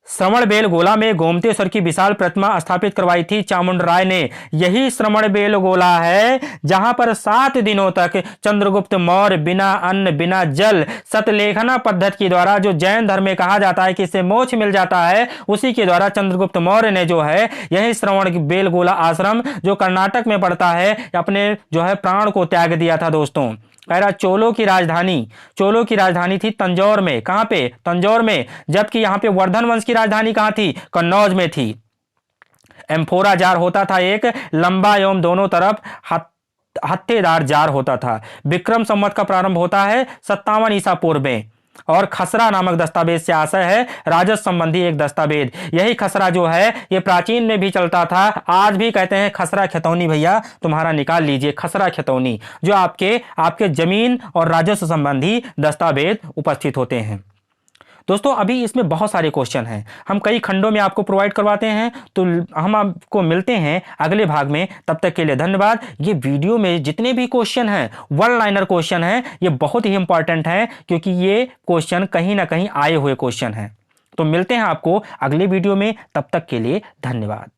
श्रवणबेलगोला में गोमतेश्वर की विशाल प्रतिमा स्थापित करवाई थी चामुंडराय ने। यही श्रवणबेलगोला है जहां पर 7 दिनों तक चंद्रगुप्त मौर्य बिना अन्न बिना जल सतलेखना पद्धति के द्वारा, जो जैन धर्म में कहा जाता है कि इससे मोक्ष मिल जाता है, उसी के द्वारा चंद्रगुप्त मौर्य ने जो है यही श्रवणबेलगोला आश्रम जो कर्नाटक में पड़ता है अपने जो है प्राण को त्याग दिया था। दोस्तों, कह रहा चोलों की राजधानी थी तंजौर में। कहां पे? तंजौर में। जबकि यहां पे वर्धन वंश की राजधानी कहां थी? कन्नौज में थी। एम्फोरा जार होता था एक लंबा एवं दोनों तरफ हत्थेदार जार होता था। विक्रम संवत का प्रारंभ होता है 57 ईसा पूर्व में, और खसरा नामक दस्तावेज से आशय है राजस्व संबंधी एक दस्तावेज। यही खसरा जो है ये प्राचीन में भी चलता था, आज भी कहते हैं खसरा खतौनी। भैया तुम्हारा निकाल लीजिए खसरा खतौनी, जो आपके जमीन और राजस्व संबंधी दस्तावेज उपस्थित होते हैं। दोस्तों, अभी इसमें बहुत सारे क्वेश्चन हैं, हम कई खंडों में आपको प्रोवाइड करवाते हैं, तो हम आपको मिलते हैं अगले भाग में। तब तक के लिए धन्यवाद। ये वीडियो में जितने भी क्वेश्चन हैं वन लाइनर क्वेश्चन हैं, ये बहुत ही इंपॉर्टेंट हैं क्योंकि ये क्वेश्चन कहीं ना कहीं आए हुए क्वेश्चन हैं। तो मिलते हैं आपको अगले वीडियो में, तब तक के लिए धन्यवाद।